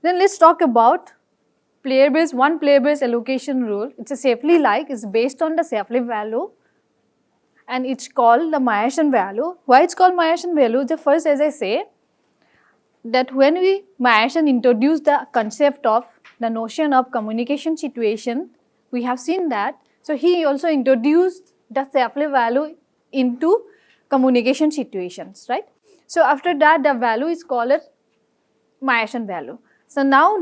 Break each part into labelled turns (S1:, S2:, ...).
S1: Then let's talk about player-based, one player-based allocation rule. It's a safely like, it's based on the safely value and it's called the Myerson value. Why it's called Myerson value? The first, as I say, that when we Myerson introduced the concept of the notion of communication situation, we have seen that. So he also introduced the safely value into communication situations, right? So after that, the value is called as Myerson value. So now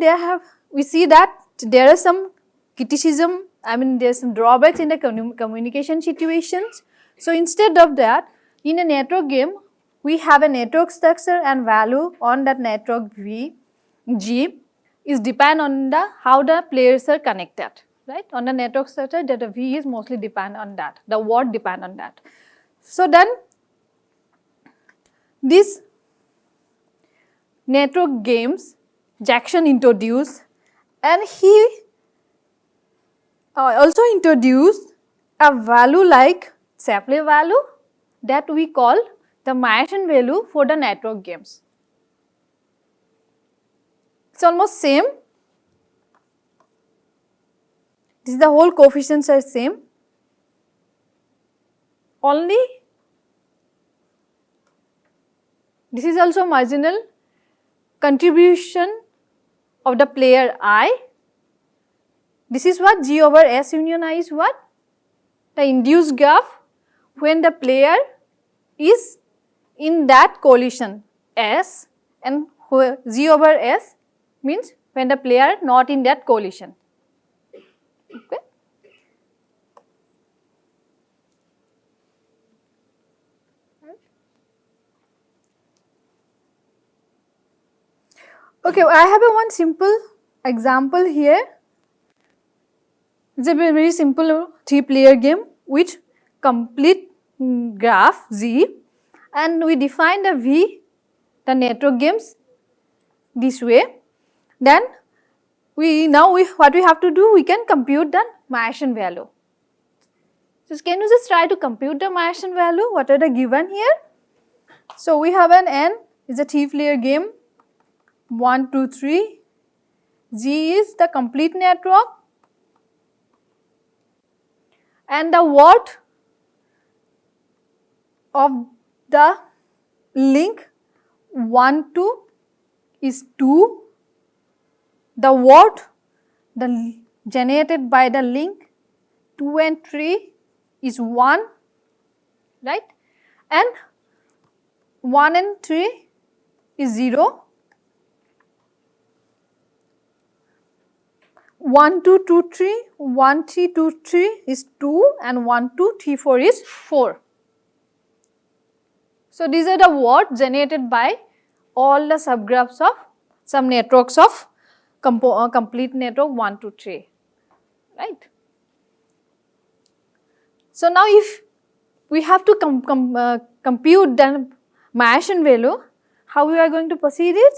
S1: we see that there are some criticism, there are some drawbacks in the communication situations. So instead of that, in a network game, we have a network structure and value on that network G is depend on how the players are connected, right? On the network structure, that the V is mostly depend on that, the word depend on that. So then this network games Jackson introduced, and he also introduced a value like Shapley value that we call the Myerson value for the network games. It's almost same. This is the whole coefficients are same. Only this is also marginal contribution of the player I. This is what G over S union I is what? The induced graph when the player is in that collision S, and G over S means when the player not in that collision. Okay. Okay, I have one simple example here. It's a very simple 3-player game with complete graph Z, and we define the V, the network games, this way. Then what we have to do, we can compute the Myerson value. So can you just try to compute the Myerson value? What are the given here? So we have an N, is a 3-player game, 1, 2, 3. G is the complete network, and the word of the link 1, 2 is 2. The word generated by the link 2 and 3 is 1, right? And 1 and 3 is 0. 1, 2, 2, 3, 1, 3, 2, 3 is 2, and 1, 2, 3, 4 is 4. So these are the words generated by all the subgraphs of some networks of complete network 1, 2, 3, right? So now if we have to compute the Myerson value, how we are going to proceed it?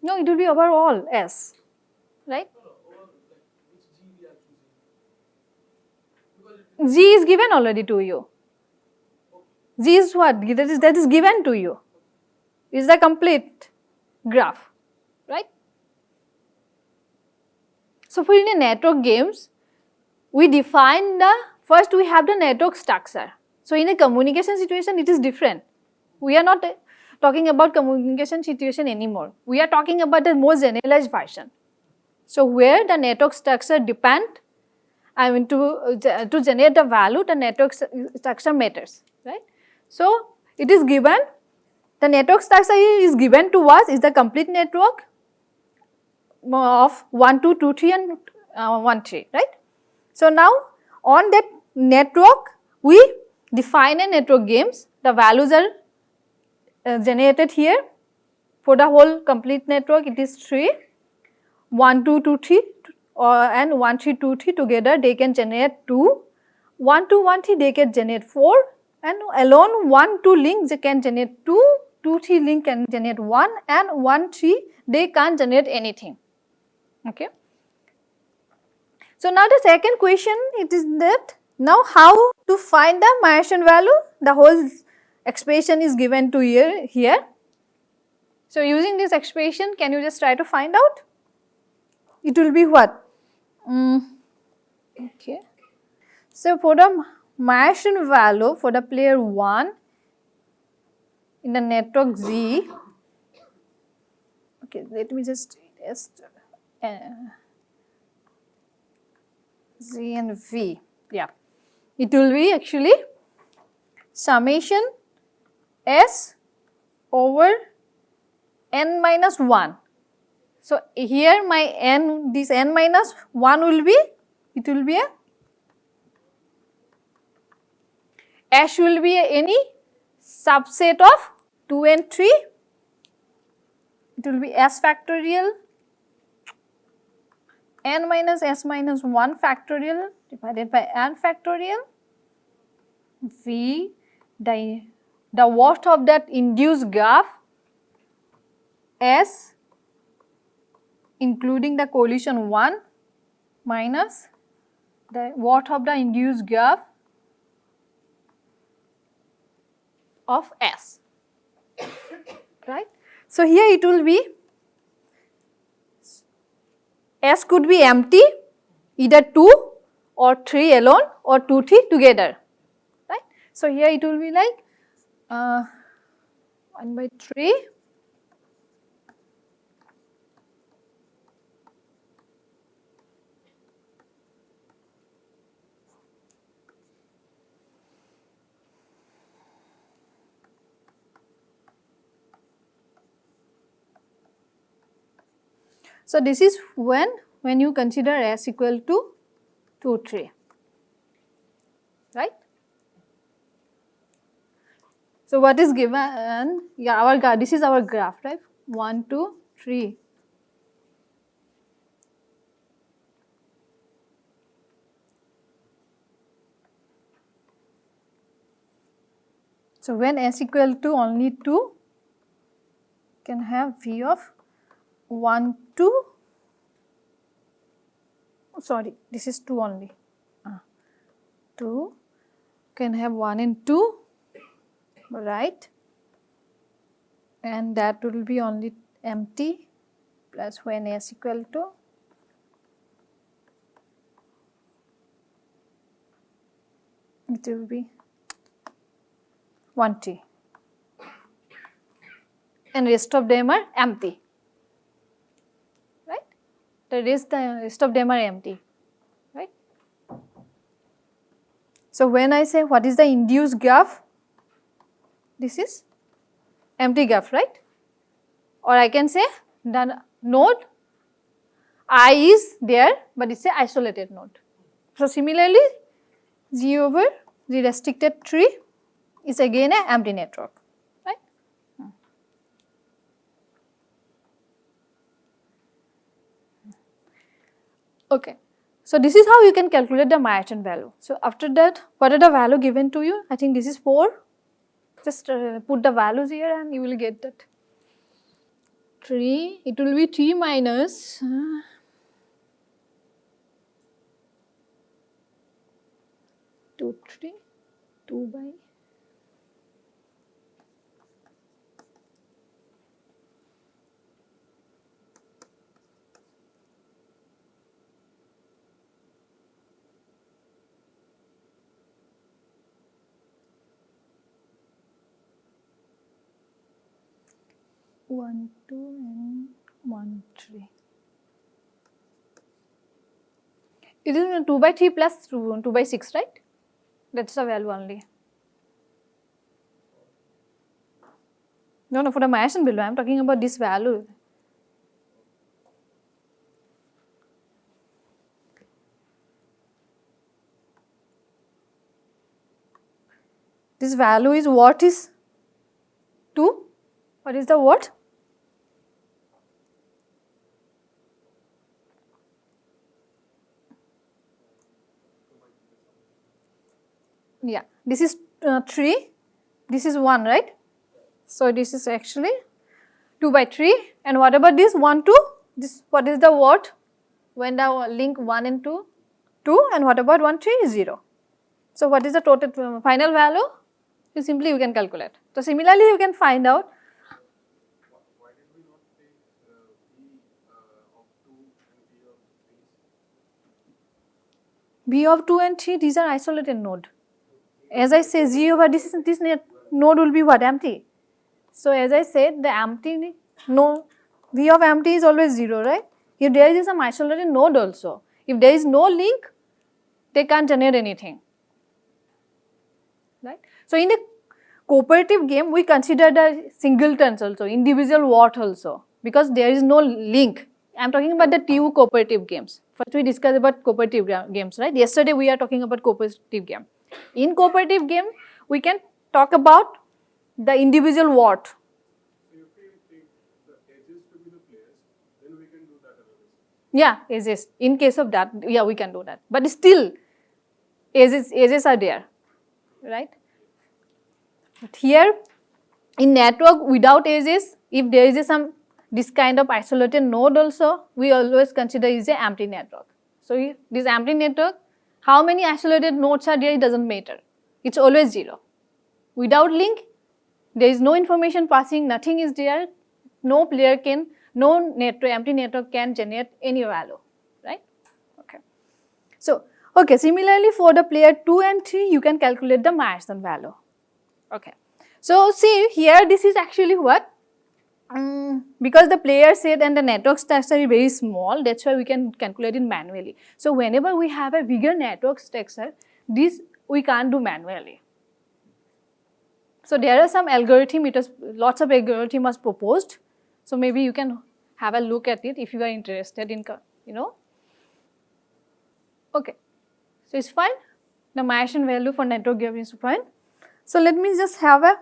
S1: No, it will be overall S, right? G is given already to you. G is what? That is given to you. Is the complete graph, right? So for in the network games, we define first we have the network structure. So in a communication situation, it is different. We are not talking about communication situation anymore. We are talking about the more generalized version. So where the network structure depend, to generate the value, the network structure matters, right? So it is given, the network structure is given to us is the complete network of 1, 2, 2, 3 and 1, 3, right? So now on that network, we define a network games, the values are generated here. For the whole complete network, it is 3, 1, 2, 2, 3 and 1, 3, 2, 3 together they can generate 2, 1, 2, 1, 3 they can generate 4, and alone 1, 2 link they can generate 2, 2, 3 link can generate 1, and 1, 3 they can't generate anything. Okay. So now the second question, it is that Now how to find the Mayasan value? The whole expression is given to here. So using this expression, can you just try to find out? It will be what? Okay. So for the Mayasan value for the player 1 in the network Z, okay, let me just test Z and V, yeah. It will be actually summation S over n minus 1. So here my n, this n minus 1 will be, it will be a S will be any subset of 2 and 3. It will be S factorial n minus S minus 1 factorial divided by n factorial V, the worth of that induced graph S including the collision 1 minus the worth of the induced graph of S, right. So here it will be S could be empty, either 2 or 3 alone or 2, 3 together, right. So here it will be like 1 by 3 So this is when you consider S equal to 2, 3, right. So what is given? Yeah, this is our graph, right? 1, 2, 3. So when S equal to only 2, can have V of 1, 2, sorry, this is 2 only, 2, can have 1 and 2, right, and that will be only empty, plus when S equal to it will be 1, 3, and rest of them are empty. The rest of them are empty, right. So when I say what is the induced graph, this is empty graph, right, or I can say the node I is there, but it is an isolated node. So similarly, G over G restricted tree is again an empty network, right. Okay. So this is how you can calculate the Mayasan value. So after that, what are the value given to you? I think this is 4. Just put the values here and you will get that. 3, it will be 3 minus 2, 3, 2 by 1, 2 and 1, 3. It is 2 by 3 plus 2 by 6, right? That is the value only. No, for the Mayasan value, I am talking about this value. This value is what is 2? What is the what? Yeah, this is 3, this is 1, right? So this is actually 2 by 3, and what about this 1, 2? This, what is the what? When the link 1 and 2, 2, and what about 1, 3 is 0. So what is the total final value? You can calculate. So similarly, you can find out.
S2: Why did we not take
S1: B
S2: B of 2 and B of 3?
S1: of 2 and 3, these are isolated node. As I say, G over this node will be what? Empty. So as I said, the empty no V of empty is always 0, right? If there is some isolated node also, if there is no link, they can't generate anything, right? So in a cooperative game, we consider the singletons also, individual what also, because there is no link. I am talking about the two cooperative games. First we discussed about cooperative games, right? Yesterday we are talking about cooperative game. In cooperative game, we can talk about the individual what.
S2: So if we take the edges to be the players, then we can do that analysis.
S1: Yeah, edges. In case of that, yeah, we can do that. But still, edges are there, right? But here, in network without edges, if there is some this kind of isolated node also, we always consider is an empty network. So this empty network, how many isolated nodes are there, it doesn't matter. It's always 0. Without link, there is no information passing, nothing is there, no player can, no network, empty network can generate any value, right? Okay. So, okay, similarly for the player 2 and 3, you can calculate the Myerson value. Okay. So, see here this is actually what? Because the player set and the network structure is very small, that's why we can calculate it manually. So, whenever we have a bigger network structure, this we can't do manually. So, there are some algorithm, lots of algorithm was proposed. So, maybe you can have a look at it if you are interested in, Okay. So, it's fine. The Myerson value for network game is fine. So, let me just have a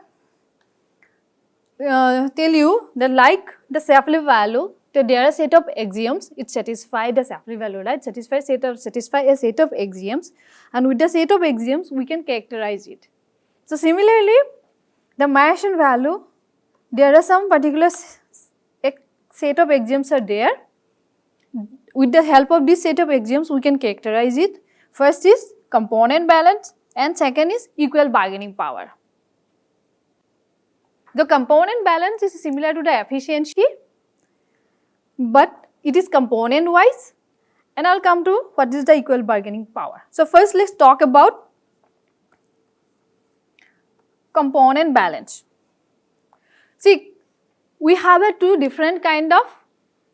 S1: tell you that like the Shapley value, that there are a set of axioms, it satisfies the Shapley value, right? Satisfy a set of axioms, and with the set of axioms, we can characterize it. So, similarly, the Myerson value, there are some particular set of axioms are there. With the help of this set of axioms, we can characterize it. First is component balance, and second is equal bargaining power. The component balance is similar to the efficiency, but it is component wise, and I will come to what is the equal bargaining power. So, first let us talk about component balance. See, we have a two different kind of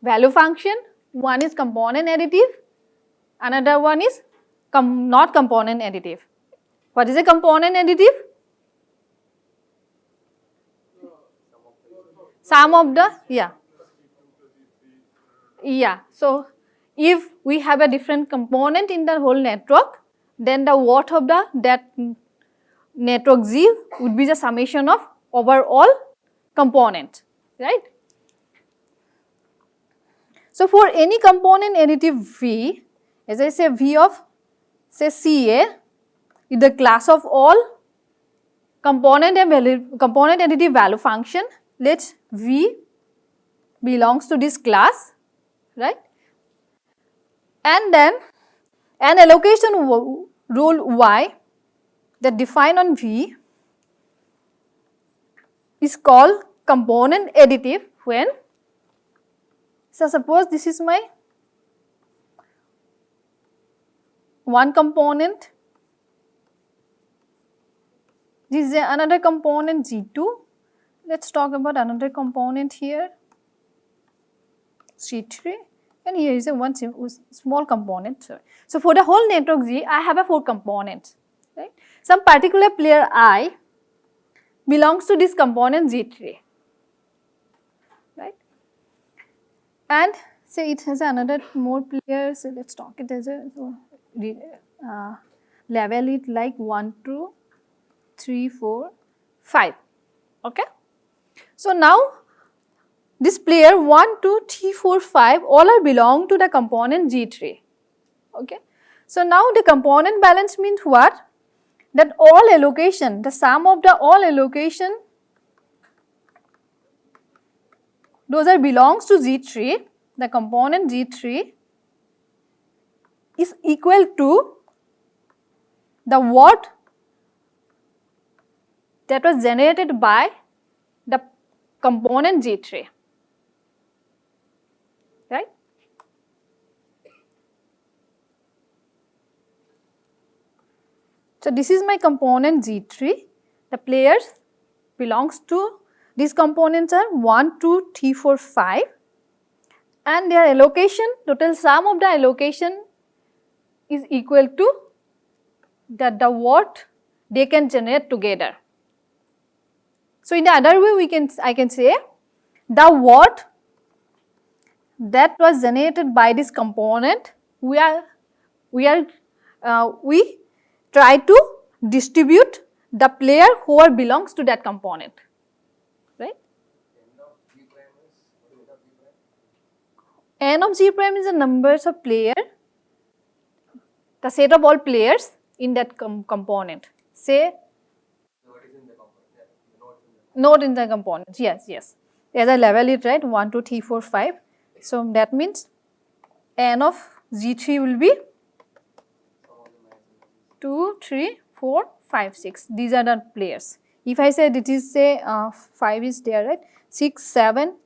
S1: value function. One is component additive, another one is not component additive. What is a component additive? Sum of the, yeah. So, if we have a different component in the whole network, then the worth of that network Z would be the summation of overall component, right? So, for any component additive V, as I say V of say CA is the class of all component additive value function, let V belongs to this class, right? And then an allocation rule Y that defined on V is called component additive when, so suppose this is my one component, this is another component G2, let us talk about another component here G3, and here is a one small component. So, for the whole network Z, I have a 4 components, right? Some particular player I belongs to this component G3, right? And say it has another more players, so let us talk it as a level it like 1, 2, 3, 4, 5, okay. So, now this player 1, 2, 3, 4, 5 all are belong to the component G3, okay. So, now the component balance means what? That all allocation, the sum of the all allocation, those are belongs to G3, the component G3 is equal to the what that was generated by the component G3, right? So this is my component G3. The players belongs to, these components are 1, 2, 3, 4, 5, and their allocation, total sum of the allocation is equal to the what they can generate together. So in the other way I can say the what that was generated by this component, we try to distribute the player who belongs to that component, right? N of G prime is the numbers of player, the set of all players in that component. Say node in the component. Yes, yes. As I level it, right, 1, 2, 3, 4, 5. So that means N of G3 will be 2, 3, 4, 5, 6. These are the players. If I say it is say 5 is there, right? 6, 7,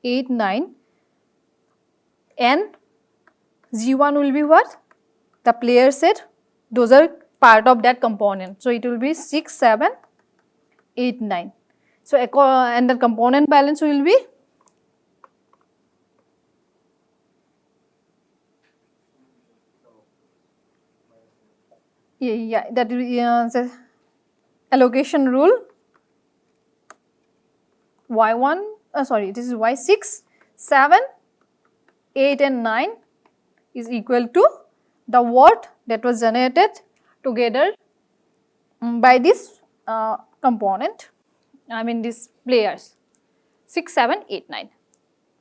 S1: 8, 9. N G1 will be what? The player set. Those are part of that component. So it will be 6, 7, 8, 9. So and the component balance will be that is the allocation rule y1 sorry, this is y6, 7, 8 and 9 is equal to the what that was generated together by this component, I mean these players 6, 7, 8, 9,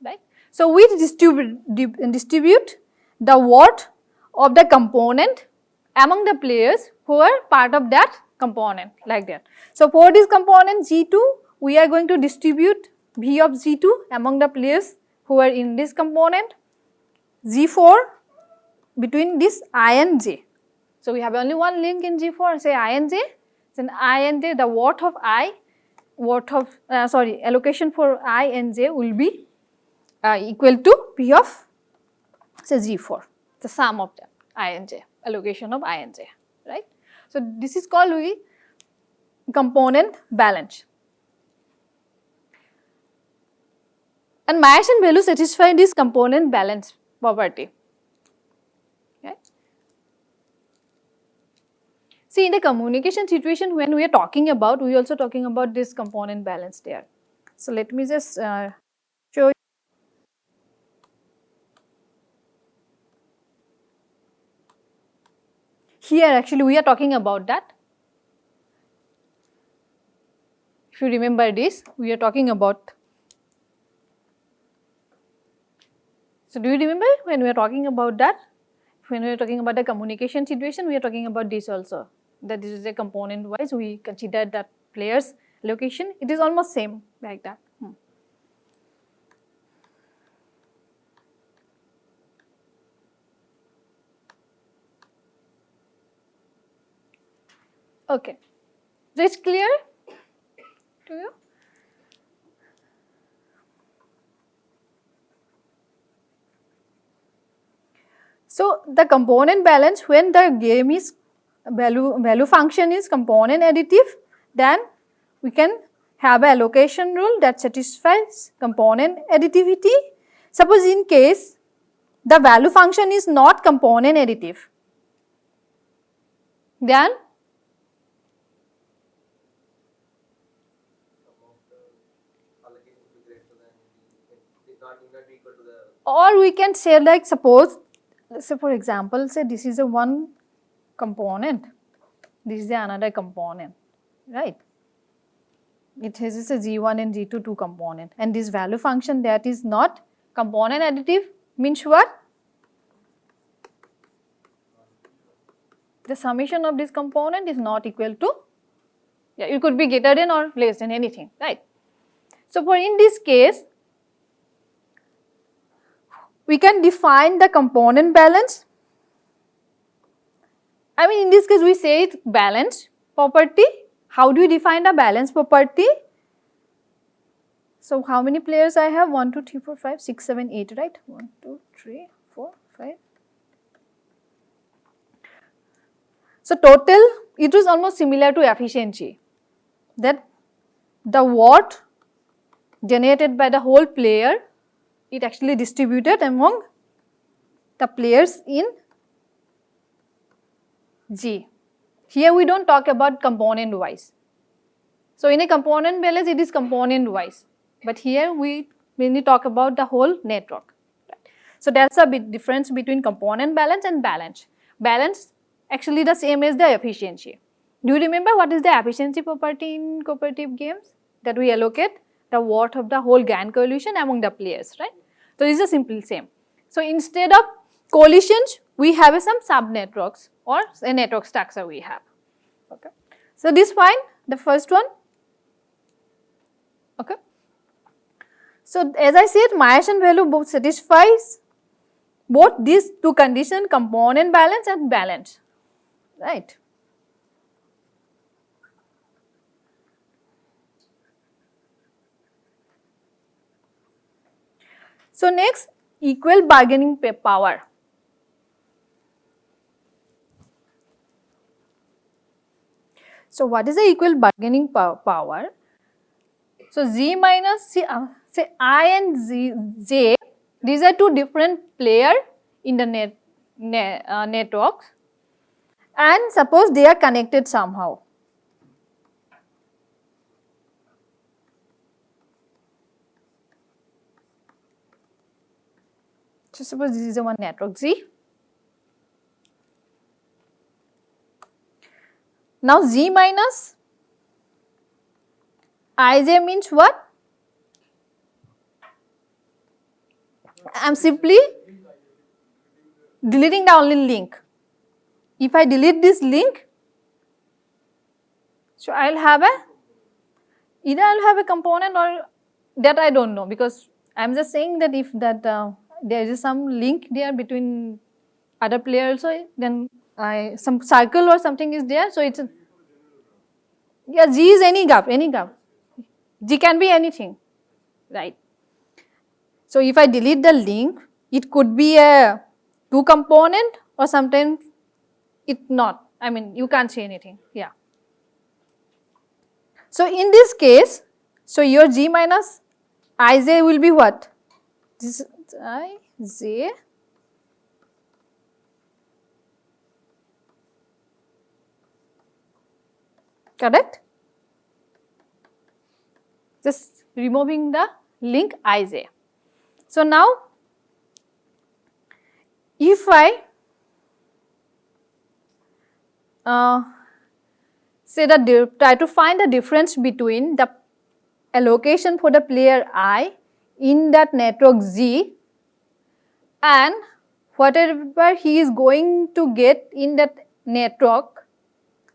S1: right. So we distribute the what of the component among the players who are part of that component, like that. So for this component G2, we are going to distribute V of G2 among the players who are in this component, G4 between this I and J. So we have only one link in G4, say I and J. Then I and J, the worth of I, allocation for I and J will be equal to P of say G4, the sum of them, I and J, allocation of I and J, right. So this is called component balance. And Myerson value satisfy this component balance property. Okay. See, in the communication situation, when we are talking about, we are also talking about this component balance there. So let me just show you. Here actually we are talking about that. If you remember this, we are talking about. So do you remember when we are talking about that? When we are talking about the communication situation, we are talking about this also. That this is a component wise, we consider that players allocation, it is almost same like that. Okay, so it's clear to you? So the component balance, when the game is value function is component additive, then we can have an allocation rule that satisfies component additivity. Suppose in case the value function is not component additive, then or we can say like suppose, say for example, say this is a one component, this is another component, right. It has a G1 and G2 two component, and this value function that is not component additive means what? The summation of this component is not equal to, it could be greater than or less than anything, right. So for in this case, we can define the component balance I mean, in this case, we say it's balanced property. How do you define a balanced property? So, how many players I have? 1, 2, 3, 4, 5, 6, 7, 8, right? 1, 2, 3, 4, 5. So, total, it was almost similar to efficiency, that the watt generated by the whole player, it actually distributed among the players in G. Here we don't talk about component wise. So in a component balance, it is component wise. But here we mainly talk about the whole network. So that's a bit difference between component balance and balance. Balance actually the same as the efficiency. Do you remember what is the efficiency property in cooperative games? That we allocate the watt of the whole GAN coalition among the players, right? So this is a simple same. So instead of coalitions, we have some sub-networks or a network structure we have. Okay. So this fine, the first one. Okay. So as I said, Myerson value both satisfies both these two conditions, component balance and balance, right? So next, equal bargaining power. So what is the equal bargaining power? So Z minus C, say I and J, these are two different players in the networks, and suppose they are connected somehow. So suppose this is a one network Z. Now Z minus Ij means what? I am simply deleting the only link. If I delete this link, so I will have either I will have a component or that I don't know, because I am just saying that if that there is some link there between other players also, then some circle or something is there, so it's yeah, G is any graph, G can be anything, right? So if I delete the link, it could be a two component or sometimes it not. I mean, you can't say anything. Yeah. So in this case, so your G minus Ij will be what? This is Ij. Correct? Just removing the link Ij. So now, if I say that try to find the difference between the allocation for the player I in that network Z and whatever he is going to get in that network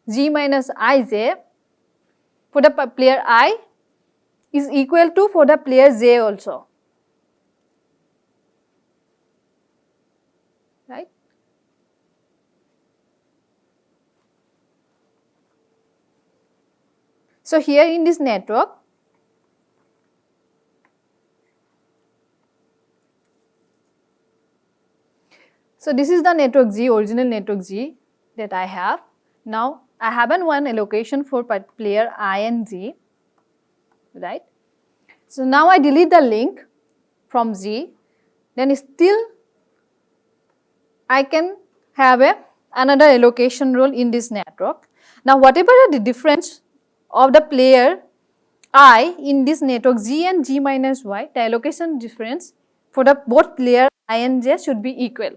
S1: G minus Ij for the player I is equal to for the player J also, right? So here in this network, so this is the network Z, original network Z that I have. Now I have one allocation for player I and Z, right? So now I delete the link from Z, then still I can have another allocation rule in this network. Now whatever the difference of the player I in this network Z and G minus Y, the allocation difference for the both player I and J should be equal.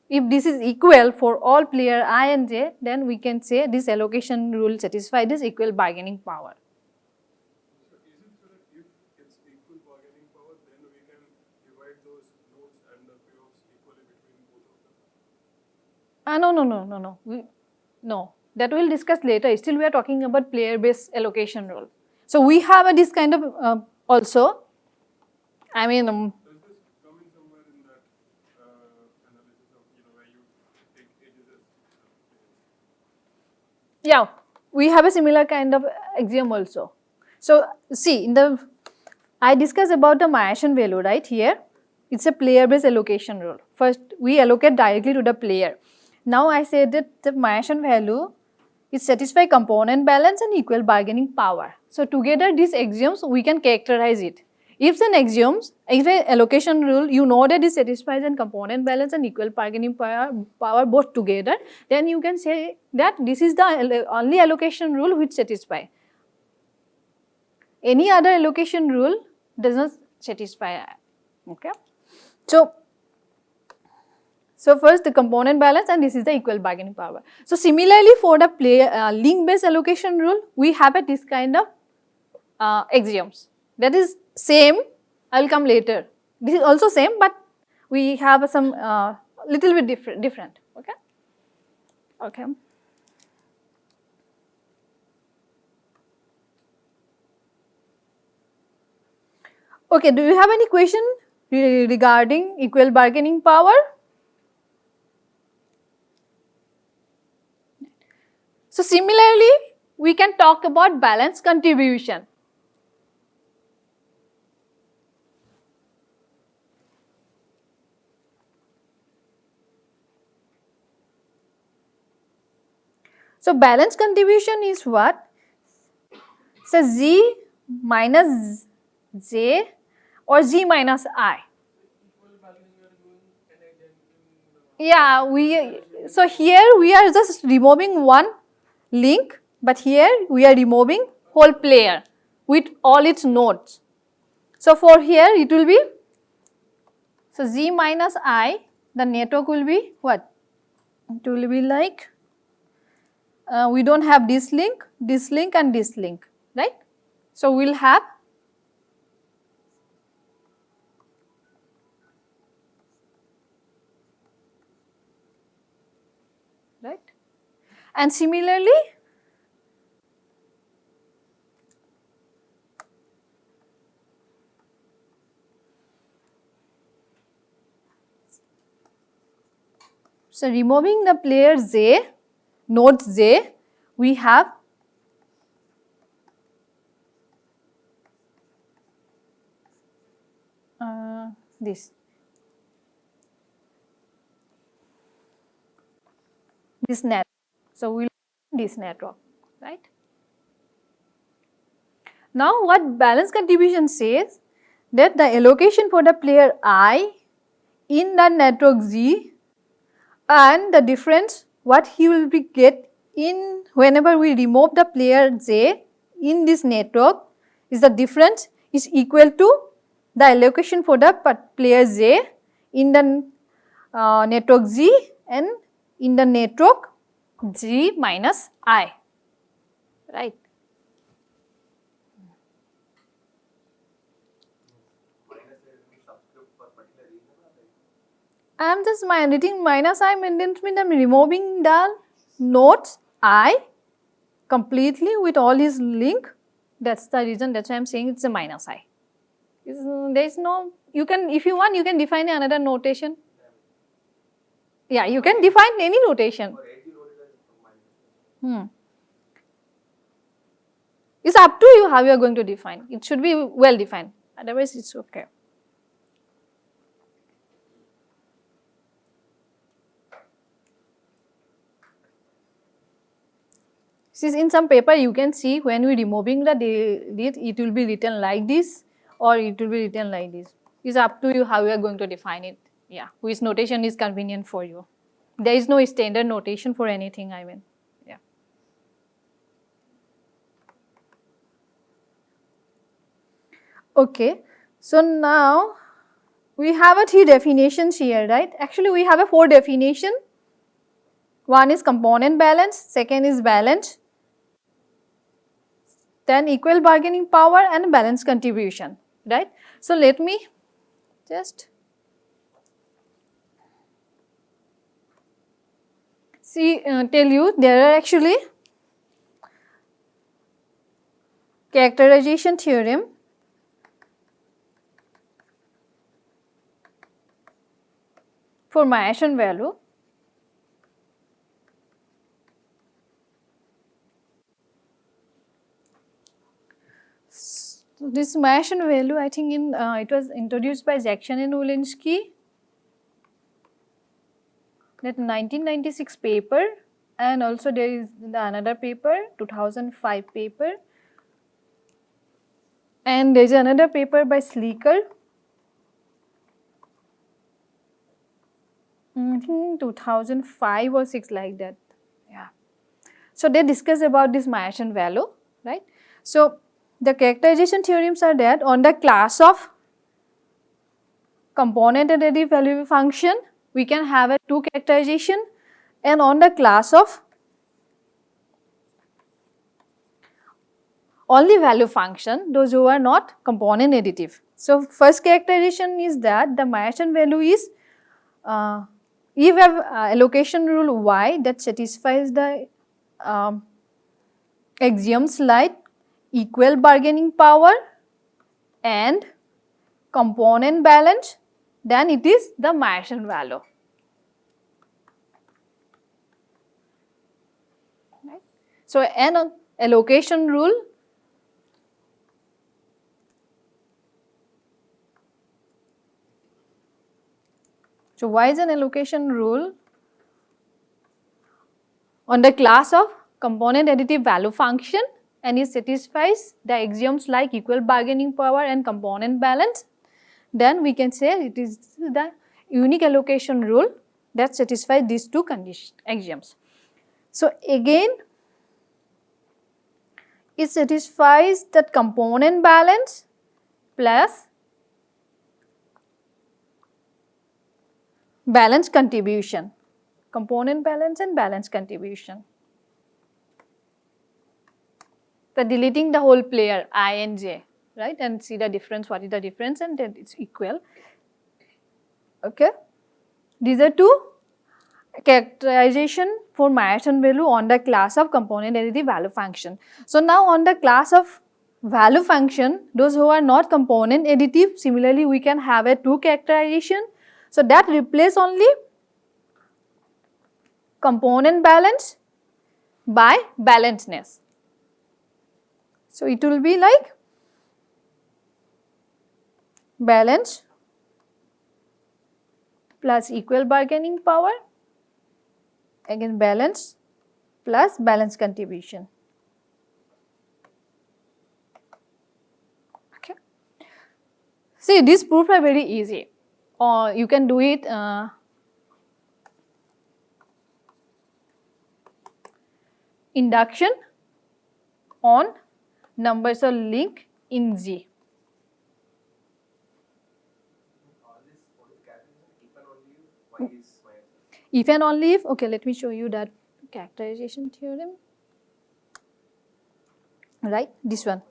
S1: If this is equal for all player I and J, then we can say this allocation rule satisfies this equal bargaining power.
S2: So is it so that if it's equal bargaining power, then we can divide those nodes and the payoffs equally between both of them?
S1: No. That we'll discuss later. Still, we are talking about player-based allocation rule. So we have this kind of also. I mean,
S2: Does this come in somewhere in that analysis of where you take edges as
S1: Yeah, we have a similar kind of axiom also. So see, I discussed about the Bayesian value right here. It's a player-based allocation rule. First, we allocate directly to the player. Now I said that the Bayesian value is satisfy component balance and equal bargaining power. So together these axioms we can characterize it. If an axioms, if an allocation rule, you know that it satisfies and component balance and equal bargaining power both together, then you can say that this is the only allocation rule which satisfy. Any other allocation rule does not satisfy. Okay. So first the component balance and this is the equal bargaining power. So similarly for the link based allocation rule, we have this kind of axioms. That is same, I will come later. This is also same but we have some little bit different. Okay. Okay. Okay, do you have any question regarding equal bargaining power? So similarly, we can talk about balance contribution. So balance contribution is what? So Z minus J or Z minus I. Yeah, so here we are just removing one link, but here we are removing whole player with all its nodes. So for here it will be, so Z minus I, the network will be what? It will be like, we don't have this link and this link, right? So we will have right, and similarly so removing the player J, node J, we have this network. So we will this network, right? Now what balance contribution says that the allocation for the player I in the network Z and the difference what he will be get in whenever we remove the player J in this network is the difference is equal to the allocation for the player J in the network Z and in the network G minus I, right. I am just writing minus I means I am removing the nodes I completely with all his link. That's the reason, that's why I am saying it's a minus I. There is no, you can, if you want, you can define another notation. Yeah, you can define any notation. It's up to you how you are going to define. It should be well defined, otherwise it's okay. Since in some paper you can see when we removing the date, it will be written like this or it will be written like this. It's up to you how you are going to define it. Yeah, which notation is convenient for you. There is no standard notation for anything, I mean. Yeah. Okay, so now we have a 3 definitions here, right? Actually we have a 4 definition. One is component balance, second is balance, then equal bargaining power and balance contribution, right? So let me just tell you there are actually characterization theorem for Bayesian value. So this Mayacian value, I think it was introduced by Jackson and Walensky, that 1996 paper, and also there is another paper, 2005 paper, and there is another paper by Sleeker, I think 2005 or 6 like that. Yeah. So they discuss about this Mayacian value, right? So the characterization theorems are that on the class of component additive value function, we can have a two characterization, and on the class of only value function, those who are not component additive. So first characterization is that the Mayacian value is if we have allocation rule Y that satisfies the axioms like equal bargaining power and component balance, then it is the Mayacian value. Right. So an allocation rule So why is an allocation rule on the class of component additive value function and it satisfies the axioms like equal bargaining power and component balance? Then we can say it is the unique allocation rule that satisfies these two axioms. So again, it satisfies that component balance plus balance contribution, component balance and balance contribution. So deleting the whole player I and j, right, and see the difference, what is the difference, and then it's equal. Okay, these are two characterization for Mayacian value on the class of component additive value function. So now on the class of value function, those who are not component additive, similarly we can have a two characterization. So that replace only component balance by balancedness. So it will be like balance plus equal bargaining power, again balance plus balance contribution. Okay. See, these proofs are very easy. Or you can do it induction on numbers of link in Z. If and only if, okay, let me show you that characterization theorem. Right, this one.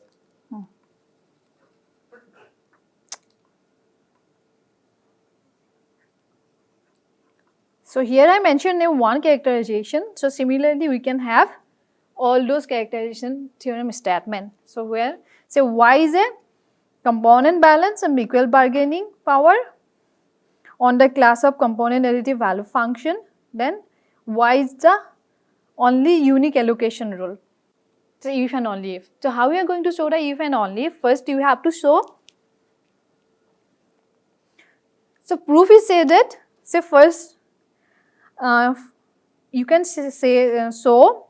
S1: So here I mentioned one characterization. So similarly, we can have all those characterization theorem statement. So where say Y is a component balance and equal bargaining power on the class of component additive value function, then Y is the only unique allocation rule. So if and only if. So how we are going to show the if and only if? First you have to show. So proof is say that, say first you can say so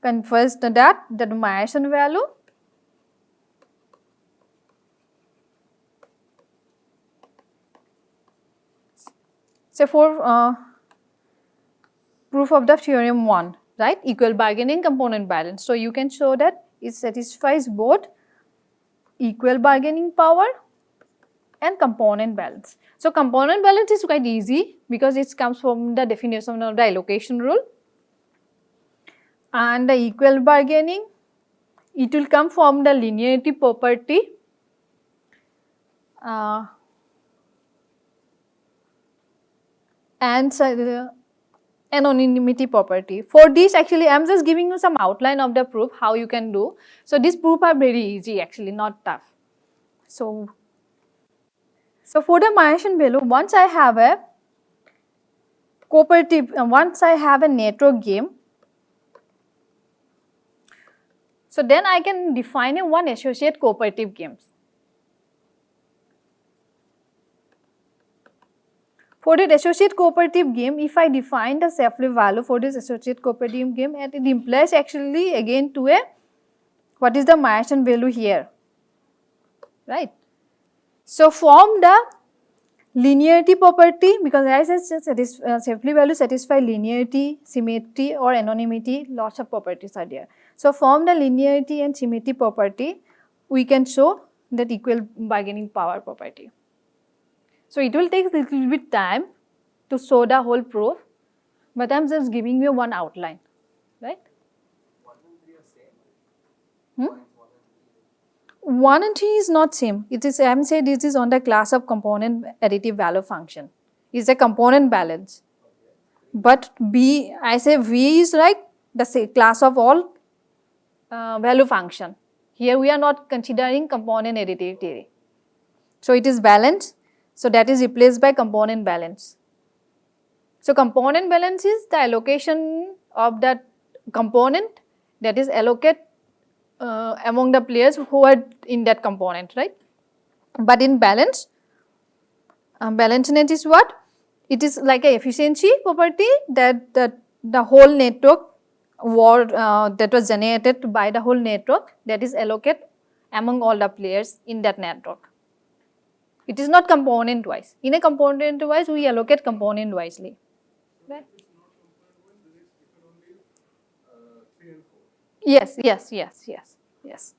S1: confers that the Mayacian value say for proof of the theorem 1, right, equal bargaining component balance. So you can show that it satisfies both equal bargaining power and component balance. So component balance is quite easy because it comes from the definition of the allocation rule, and the equal bargaining, it will come from the linearity property and anonymity property. For this actually I am just giving you some outline of the proof how you can do. So these proof are very easy actually, not tough. So for the Mayacian value, once I have a cooperative, once I have a network game, so then I can define one associate cooperative games. For the associate cooperative game, if I define the Shapley value for this associate cooperative game, and it implies actually again to a, what is the Myerson value here, right? So from the linearity property, because as I said, Shapley value satisfy linearity, symmetry or anonymity, lots of properties are there. So from the linearity and symmetry property, we can show that equal bargaining power property. So it will take a little bit time to show the whole proof, but I am just giving you one outline, right?
S3: 1 and 3 are same.
S1: Hmm?
S3: Points 1 and 3.
S1: 1 and 3 is not same. It is, I am saying this is on the class of component additive value function. It's a component balance. But B, I say V is like the class of all value function. Here we are not considering component additive theory. So it is balance. So that is replaced by component balance. So component balance is the allocation of that component that is allocated among the players who are in that component, right? But in balance, balanceness is what? It is like a efficiency property that the whole network that was generated by the whole network, that is allocated among all the players in that network. It is not component wise. In a component wise, we allocate component wisely. Right?
S2: If it's not component wise, then it's given only 3 and 4.
S1: Yes.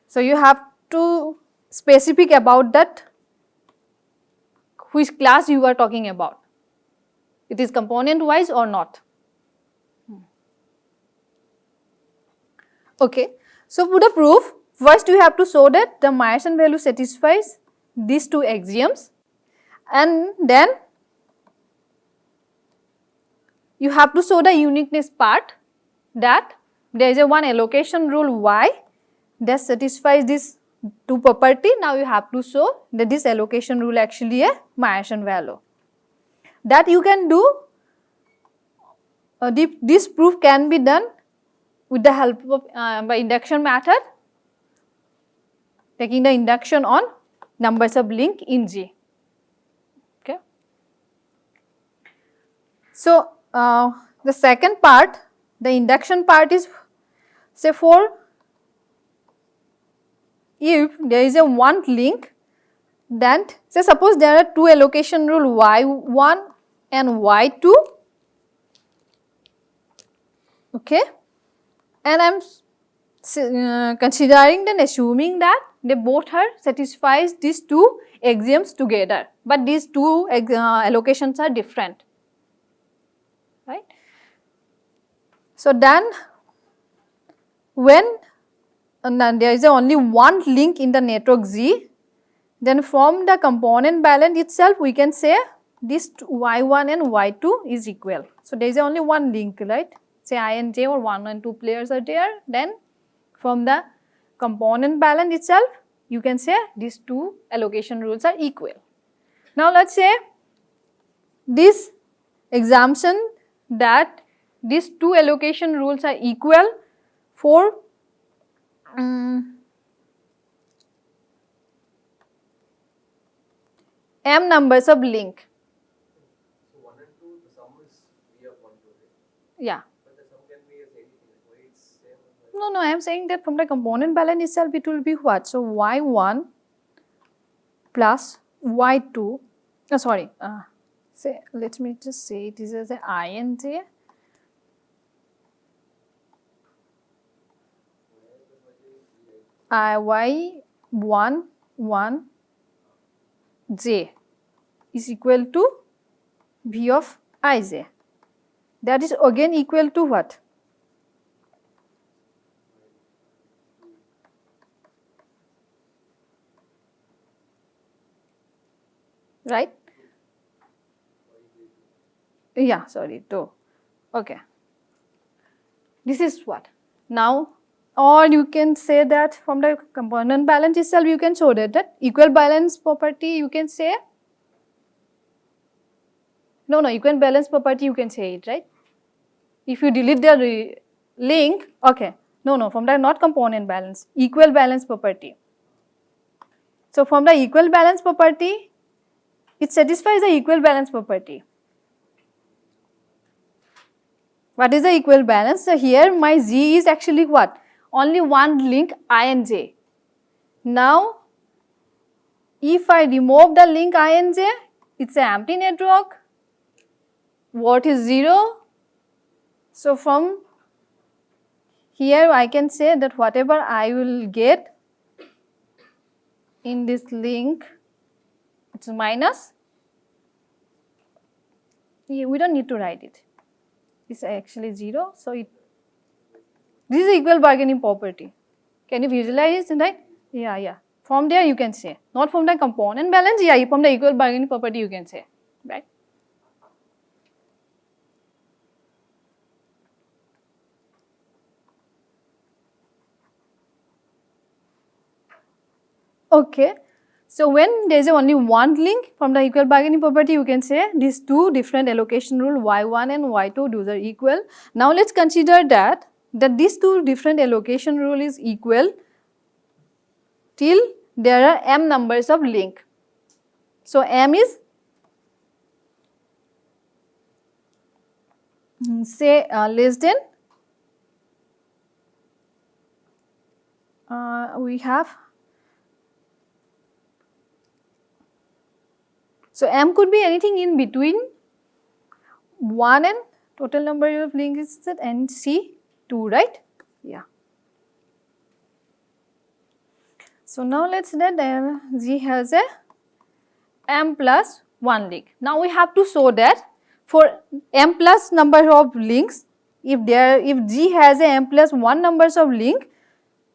S1: So you have to specific about that which class you are talking about. It is component wise or not. Okay. So for the proof, first you have to show that the Myerson value satisfies these two axioms, and then you have to show the uniqueness part, that there is a one allocation rule Y that satisfies this two property. Now you have to show that this allocation rule actually a Myerson value. That you can do, this proof can be done with the help of by induction method, taking the induction on numbers of link in G. Okay. So the second part, the induction part is, say for if there is a one link, then say suppose there are two allocation rule Y1 and Y2, okay, and I am considering then assuming that they both are satisfies these two axioms together, but these two allocations are different, right. So then when there is only one link in the network Z, then from the component balance itself we can say this Y1 and Y2 is equal. So there is only one link, right? Say I and J or 1 and 2 players are there, then from the component balance itself you can say these two allocation rules are equal. Now let us say this assumption that these two allocation rules are equal for m numbers of link.
S3: So 1 and 2, the sum is V of 1, 2, right?
S1: Yeah.
S3: But the sum can be as anything. Why it's same?
S1: No, I am saying that from the component balance itself it will be what? So Y1 plus Y2, say let me just say it is as a I and J. Y1 1 J is equal to V of Ij. That is again equal to what? Right? Yeah, sorry, 2. Okay. This is what? Now, or you can say that from the component balance itself you can show that equal balance property you can say. No, equal balance property you can say it, right? If you delete the link, okay. No, from the not component balance, equal balance property. So from the equal balance property, it satisfies the equal balance property. What is the equal balance? So here my Z is actually what? Only one link I and J. Now if I remove the link I and J, it's an empty network. What is 0? So from here I can say that whatever I will get in this link, it's minus. We don't need to write it. It's actually 0. So this is equal bargaining property. Can you visualize it, right? Yeah. From there you can say. Not from the component balance, yeah, from the equal bargaining property you can say, right? Okay. So when there is only one link from the equal bargaining property, you can say these two different allocation rule y1 and y2, those are equal. Now let's consider that these two different allocation rule is equal till there are m numbers of link. So m is say less than we have. So m could be anything in between 1 and total number of links is that and C 2, right? Yeah. So now let's say that G has a m plus 1 link. Now we have to show that for m plus number of links, if G has a m plus 1 numbers of link,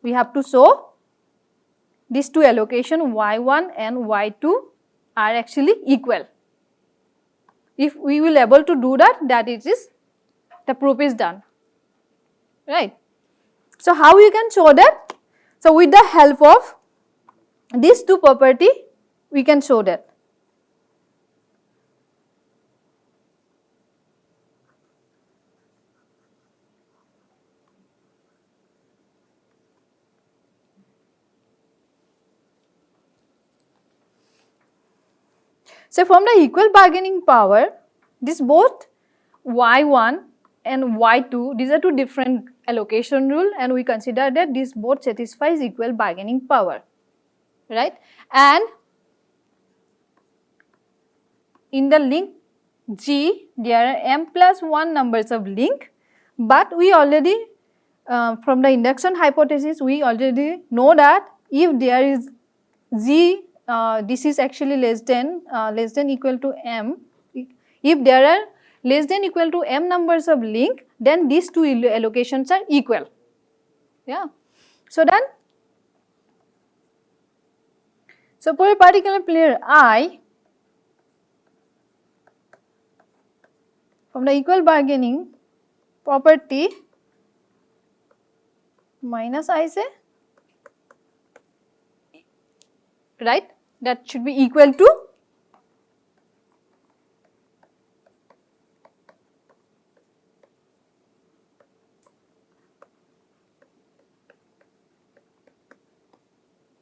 S1: we have to show these two allocation y1 and y2 are actually equal. If we will able to do that it is, the proof is done, right? So how we can show that? So with the help of these two property, we can show that. So from the equal bargaining power, this both y1 and y2, these are two different allocation rule, and we consider that this both satisfies equal bargaining power, right? And in the link G, there are m plus 1 numbers of link, but we already from the induction hypothesis, we already know that if there is G, this is actually less than equal to m. If there are less than equal to m numbers of link, then these two allocations are equal. Yeah. So then, so for a particular player I, from the equal bargaining property minus I say, right, that should be equal to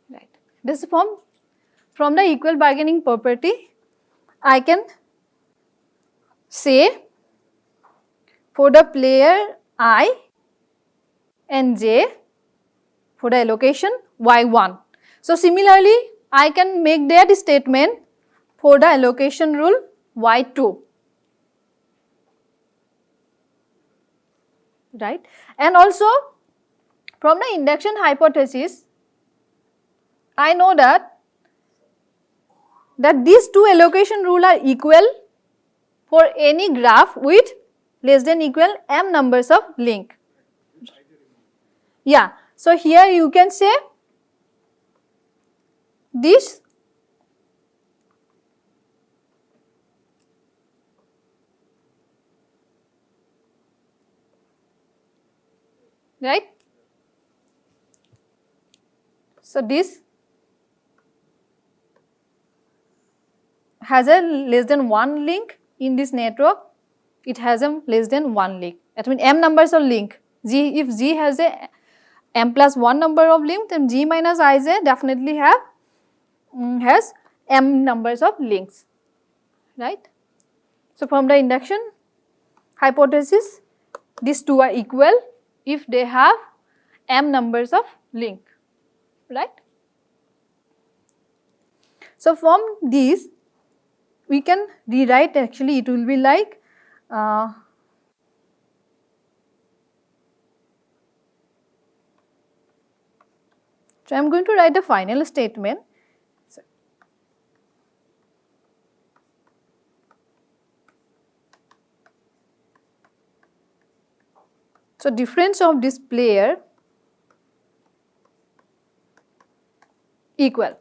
S1: right. This from the equal bargaining property, I can say for the player I and J for the allocation y1. So similarly, I can make that statement for the allocation rule y2, right? And also from the induction hypothesis, I know that these two allocation rule are equal for any graph with less than equal m numbers of link. Yeah, so here you can say this right. So this has a less than 1 link in this network, it has a less than 1 link. That means m numbers of link. G, if G has a m plus 1 number of link, then G minus Ij definitely has m numbers of links. right? So from the induction hypothesis, these two are equal if they have m numbers of link, right? So from these we can rewrite, actually it will be like so I am going to write the final statement. So difference of this player equal.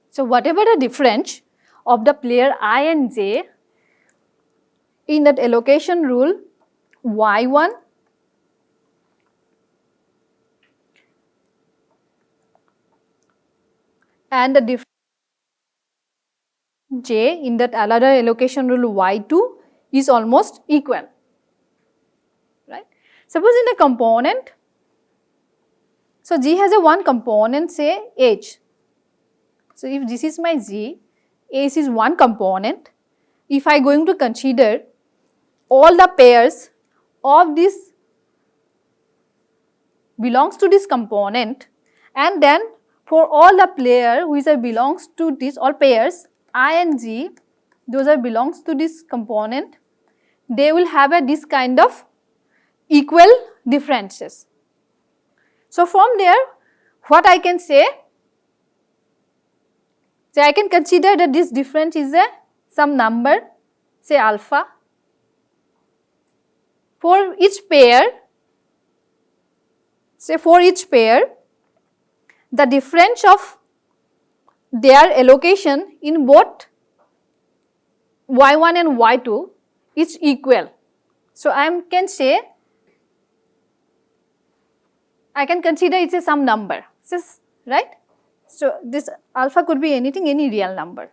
S1: So whatever the difference of the player I and j in that allocation rule y1 and the difference j in that another allocation rule y2 is almost equal, right? Suppose in a component, so G has a one component, say H. So if this is my G, H is one component. If I going to consider all the pairs of this belongs to this component, and then for all the player which are belongs to this, all pairs I and G, those are belongs to this component, they will have a this kind of equal differences. So from there what I can say, so I can consider that this difference is a some number, say alpha. For each pair, say for each pair, the difference of their allocation in both y1 and y2 is equal. So I can say, I can consider it's a some number, right? So this alpha could be anything, any real number.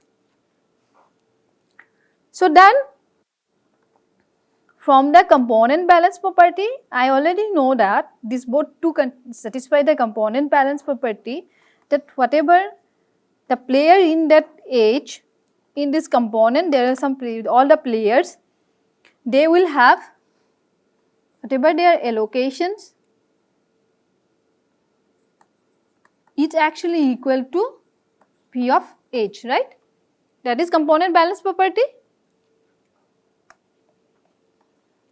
S1: So then from the component balance property, I already know that these both two satisfy the component balance property, that whatever the player in that H in this component, there are some all the players, they will have whatever their allocations is actually equal to P of H, right? That is component balance property.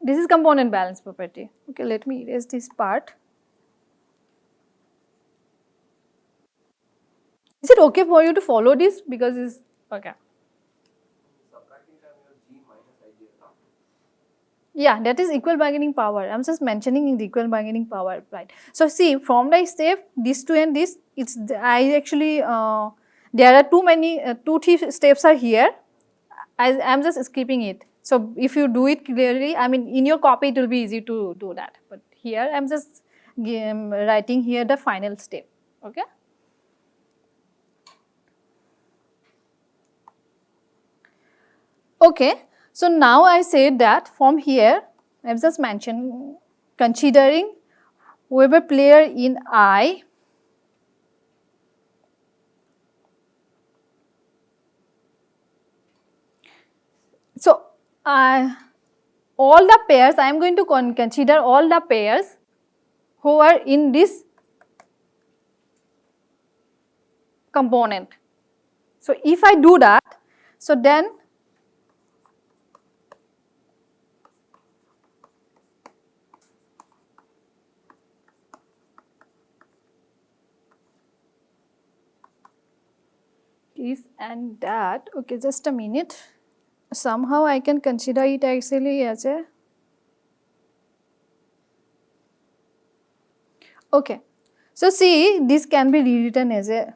S1: This is component balance property. Okay, let me erase this part. Is it okay for you to follow this? Because it's okay.
S3: Subtracting time you have G minus IGL now.
S1: Yeah, that is equal bargaining power. I'm just mentioning the equal bargaining power, right? So see, from the step, this two and this, it's I actually there are too many, 2-3 steps are here. I'm just skipping it. So if you do it clearly, I mean in your copy it will be easy to do that. But here I'm just writing here the final step. Okay. Okay. So now I said that from here I have just mentioned considering whoever player in I so all the pairs, I am going to consider all the pairs who are in this component. So if I do that, so then this and that, okay, just a minute. Somehow I can consider it actually as a, okay. So see, this can be rewritten as a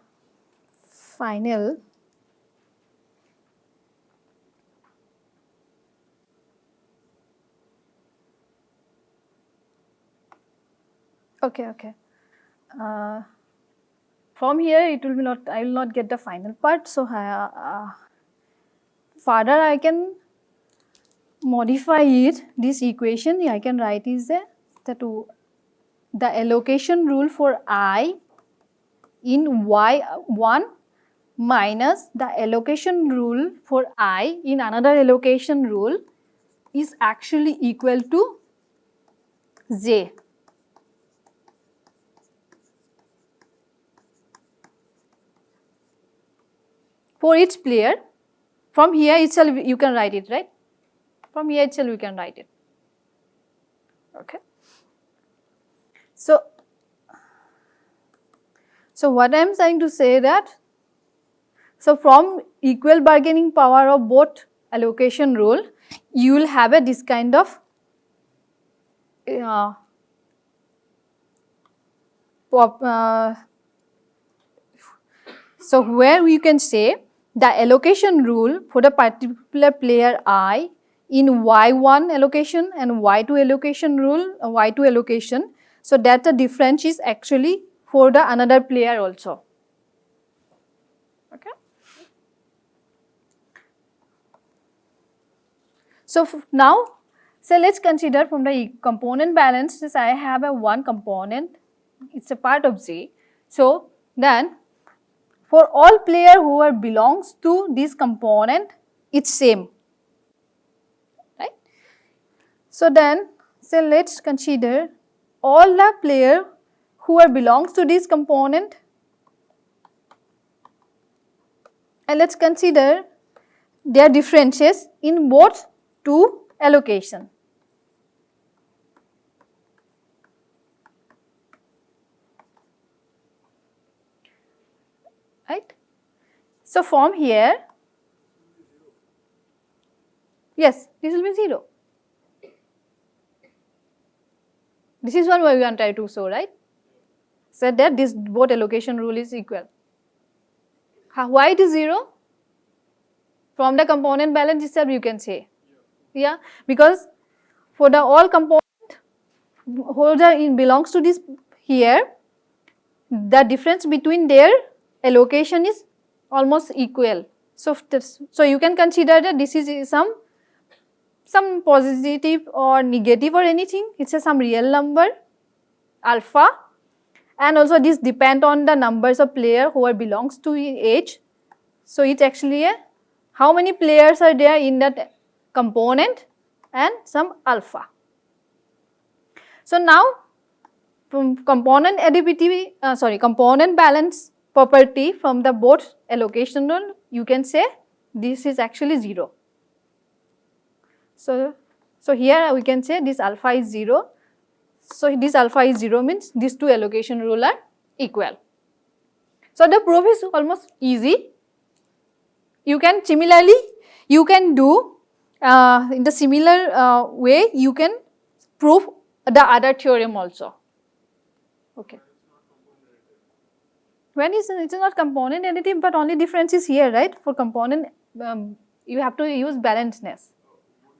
S1: final okay. From here it will be not, I will not get the final part. So further I can modify it, this equation I can write is the allocation rule for I in y1 minus the allocation rule for I in another allocation rule is actually equal to j. For each player, from here itself you can write it, right? From here itself you can write it. Okay. So what I am trying to say that, so from equal bargaining power of both allocation rule, you will have this kind of so where you can say the allocation rule for the particular player I in y1 allocation and y2 allocation rule, y2 allocation, so that the difference is actually for the another player also. Okay. So now, so let's consider from the component balance, since I have a one component, it's a part of J. So then for all player who are belongs to this component, it's same, right? So then, so let's consider all the player who are belongs to this component, and let's consider their differences in both two allocation. Right? So from here, yes, this will be 0. This is one way we want to try to show, right? So that this both allocation rule is equal. Why it is 0? From the component balance itself you can say. Yeah, because for the all component holder belongs to this here, the difference between their allocation is almost equal. So you can consider that this is some positive or negative or anything. It's some real number alpha, and also this depend on the numbers of player who are belongs to H. So it's actually a how many players are there in that component and some alpha. So now from component additivity, component balance property from the both allocation rule, you can say this is actually 0. So here we can say this alpha is 0. So this alpha is 0 means these two allocation rule are equal. So the proof is almost easy. You can similarly, you can do in the similar way, you can prove the other theorem also. Okay. When it's not component additive, but only difference is here, right? For component, you have to use balanceness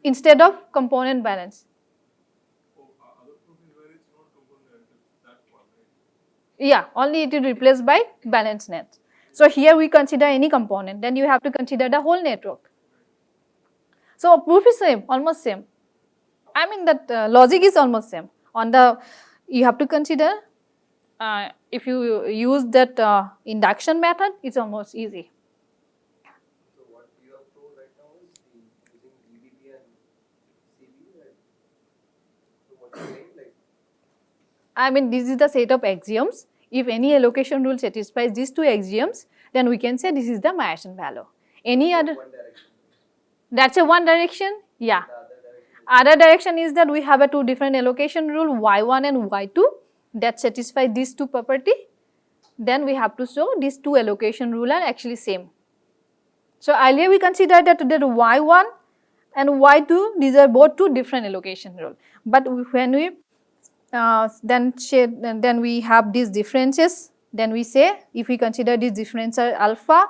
S1: instead of component balance.
S2: Other proof is where it's not component additive, that one, right?
S1: Yeah, only it is replaced by balanceness. So here we consider any component, then you have to consider the whole network. So proof is same, almost same. I mean that logic is almost same. On the, you have to consider if you use that induction method, it's almost easy.
S3: So what you have proved right now is using DBP and CB, right? So what you saying, like?
S1: I mean this is the set of axioms. If any allocation rule satisfies these two axioms, then we can say this is the Myerson value. Any other?
S3: One direction.
S1: That's a one direction? Yeah.
S3: The other direction is
S1: Other direction is that we have a two different allocation rule, y1 and y2, that satisfy these two property. Then we have to show these two allocation rule are actually same. So earlier we considered that y1 and y2, these are both two different allocation rule. But when we then we have these differences, then we say if we consider these differences are alpha,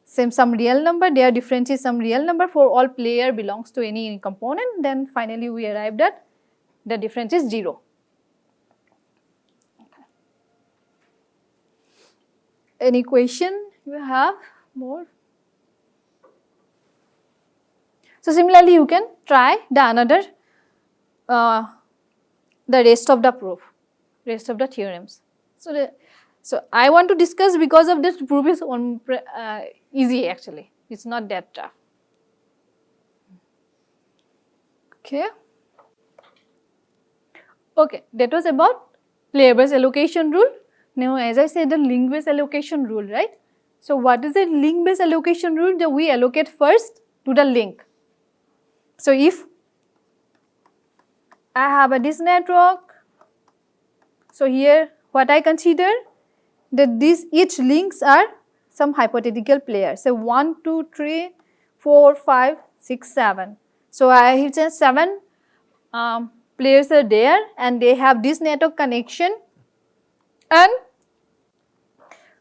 S1: some real number, their difference is some real number for all player belongs to any component, then finally we arrived at the difference is 0. Okay. Any question you have more? So similarly you can try the another the rest of the proof, rest of the theorems. So So I want to discuss because of this proof is easy actually. It's not that tough. Okay. Okay, that was about player-based allocation rule. Now, as I said, the link-based allocation rule, right? So, what is the link-based allocation rule? That we allocate first to the link. So, if I have this network, so here what I consider that these each links are some hypothetical players. So, 1, 2, 3, 4, 5, 6, 7. So, I have just 7 players are there and they have this network connection. And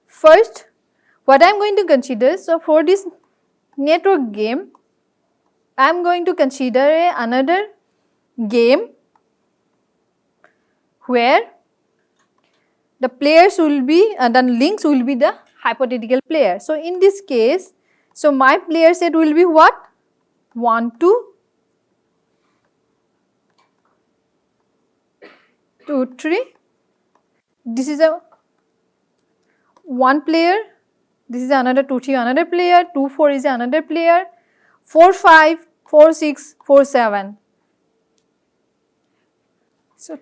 S1: first, what I am going to consider, so for this network game, I am going to consider another game where the players will be, the links will be the hypothetical player. So, in this case, so my player set will be what? 1, 2, 2, 3. This is a one player. This is another 2, 3 another player. 2, 4 is another player. 4, 5, 4, 6, 4, 7. So,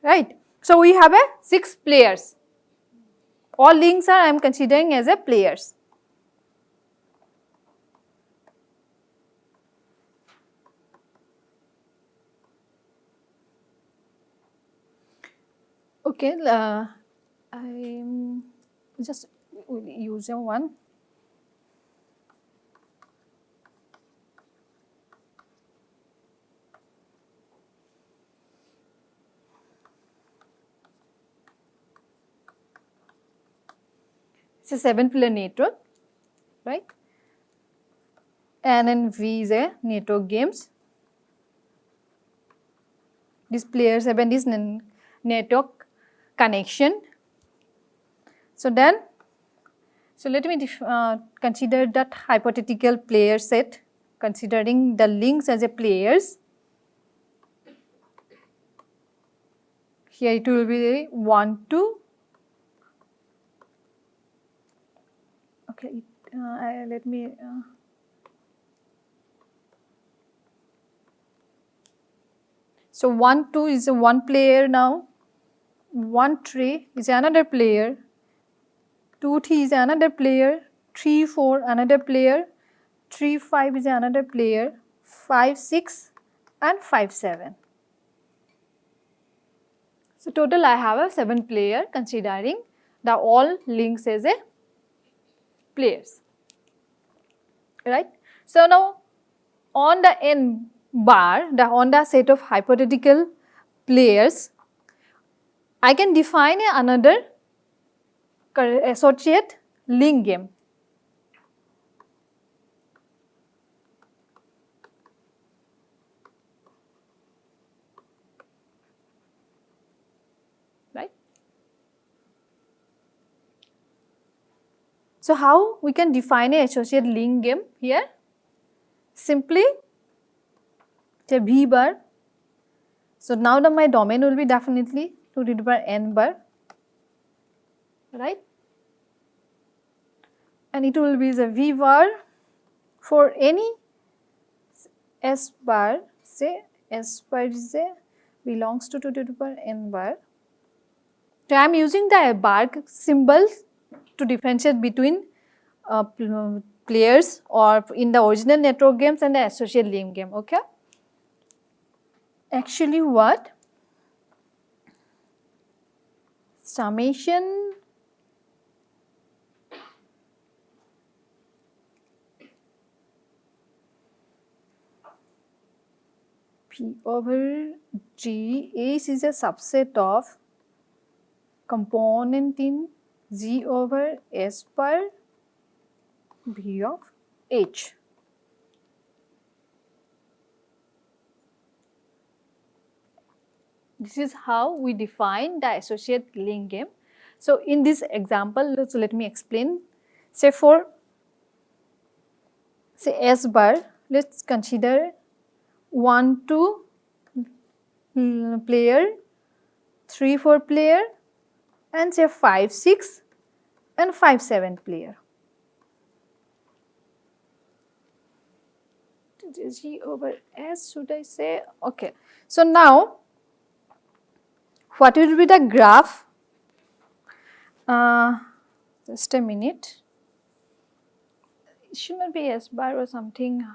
S1: right. So, we have a 6 players. All links are I am considering as a players. Okay, I just use one. It's a 7-player network, right? N and V is a network games. These players have this network connection. So then, so let me consider that hypothetical player set, considering the links as a players. Here it will be 1, 2. Okay, let me. So 1, 2 is a one player now. 1, 3 is another player. 2, 3 is another player. 3, 4 another player. 3, 5 is another player. 5, 6 and 5, 7. So total I have a 7 player considering the all links as a players, right. So now on the n bar, on the set of hypothetical players, I can define another associate link game. Right. So how we can define an associate link game here? Simply say V bar. So now my domain will be definitely 2 to the power n bar, right? And it will be the V bar for any S bar, say S bar is belongs to 2 to the power n bar. So I am using the bar symbol to differentiate between players or in the original network games and the associate link game, okay? Actually what? Summation P over G, H is a subset of component in G over S bar V of H. This is how we define the associate link game. So in this example, let me explain. Say for say S bar, let's consider 1, 2 player, 3, 4 player, and say 5, 6 and 5, 7 player. G over S, should I say? Okay. So now, what will be the graph? Just a minute. It should not be S bar or something.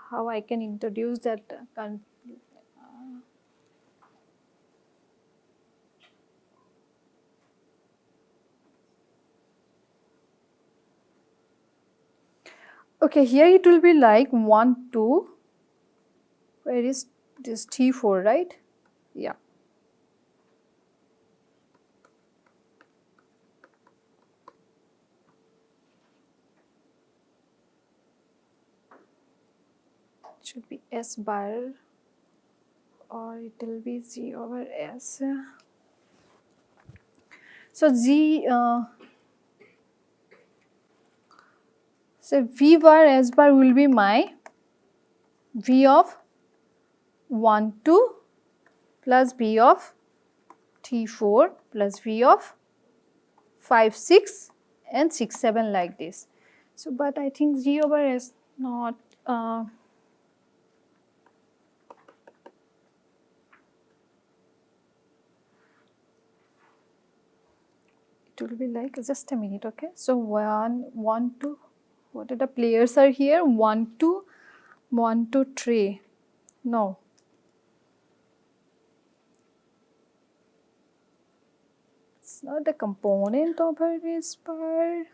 S1: How I can introduce that? Okay, here it will be like 1, 2. Where is this T4, right? Yeah. It should be S bar or it will be G over S. So so V bar S bar will be my V of 1, 2 plus V of T4 plus V of 5, 6 and 6, 7 like this. So, but I think G over S not it will be like, just a minute, okay. So 1, 1, 2, what are the players are here? 1, 2, 1, 2, 3. No. It's not the component of a race bar.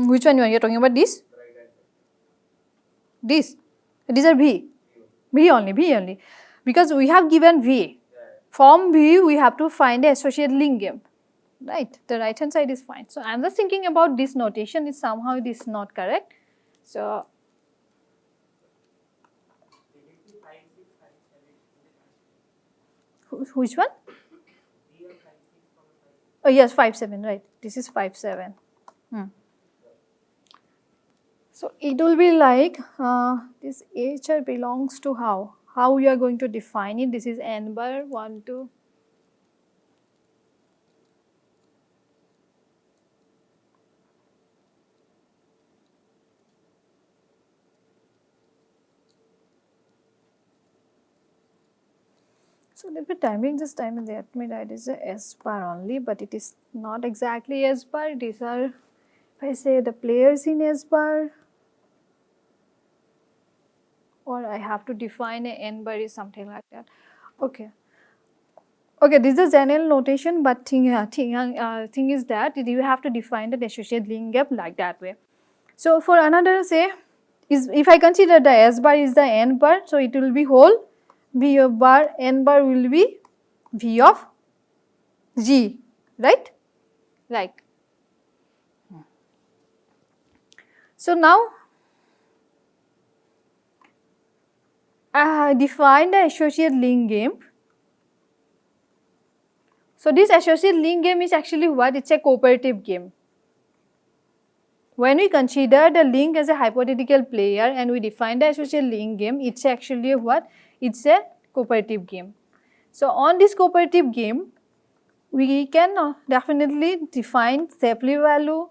S1: Which one you are talking about? This? This? These are V. V only. Because we have given V. From V, we have to find the associated link game. Right? The right hand side is fine. So, I am just thinking about this notation is somehow it is not correct. So, which one? Oh yes, 5, 7, right. This is 5, 7. So, it will be like this HR belongs to how? How we are going to define it? This is n bar 1, 2. So, let me timing this time in the admit is a S bar only, but it is not exactly S bar. These are, if I say the players in S bar, or I have to define a n bar is something like that. Okay. Okay, this is a general notation, but thing is that you have to define the associated link gap like that way. So, for another say, is if I consider the S bar is the n bar, so it will be whole V of bar, n bar will be V of G, right? Right. So, now I define the associated link game. So, this associated link game is actually what? It is a cooperative game. When we consider the link as a hypothetical player and we define the associated link game, it is actually what? It is a cooperative game. So, on this cooperative game, we can definitely define safely value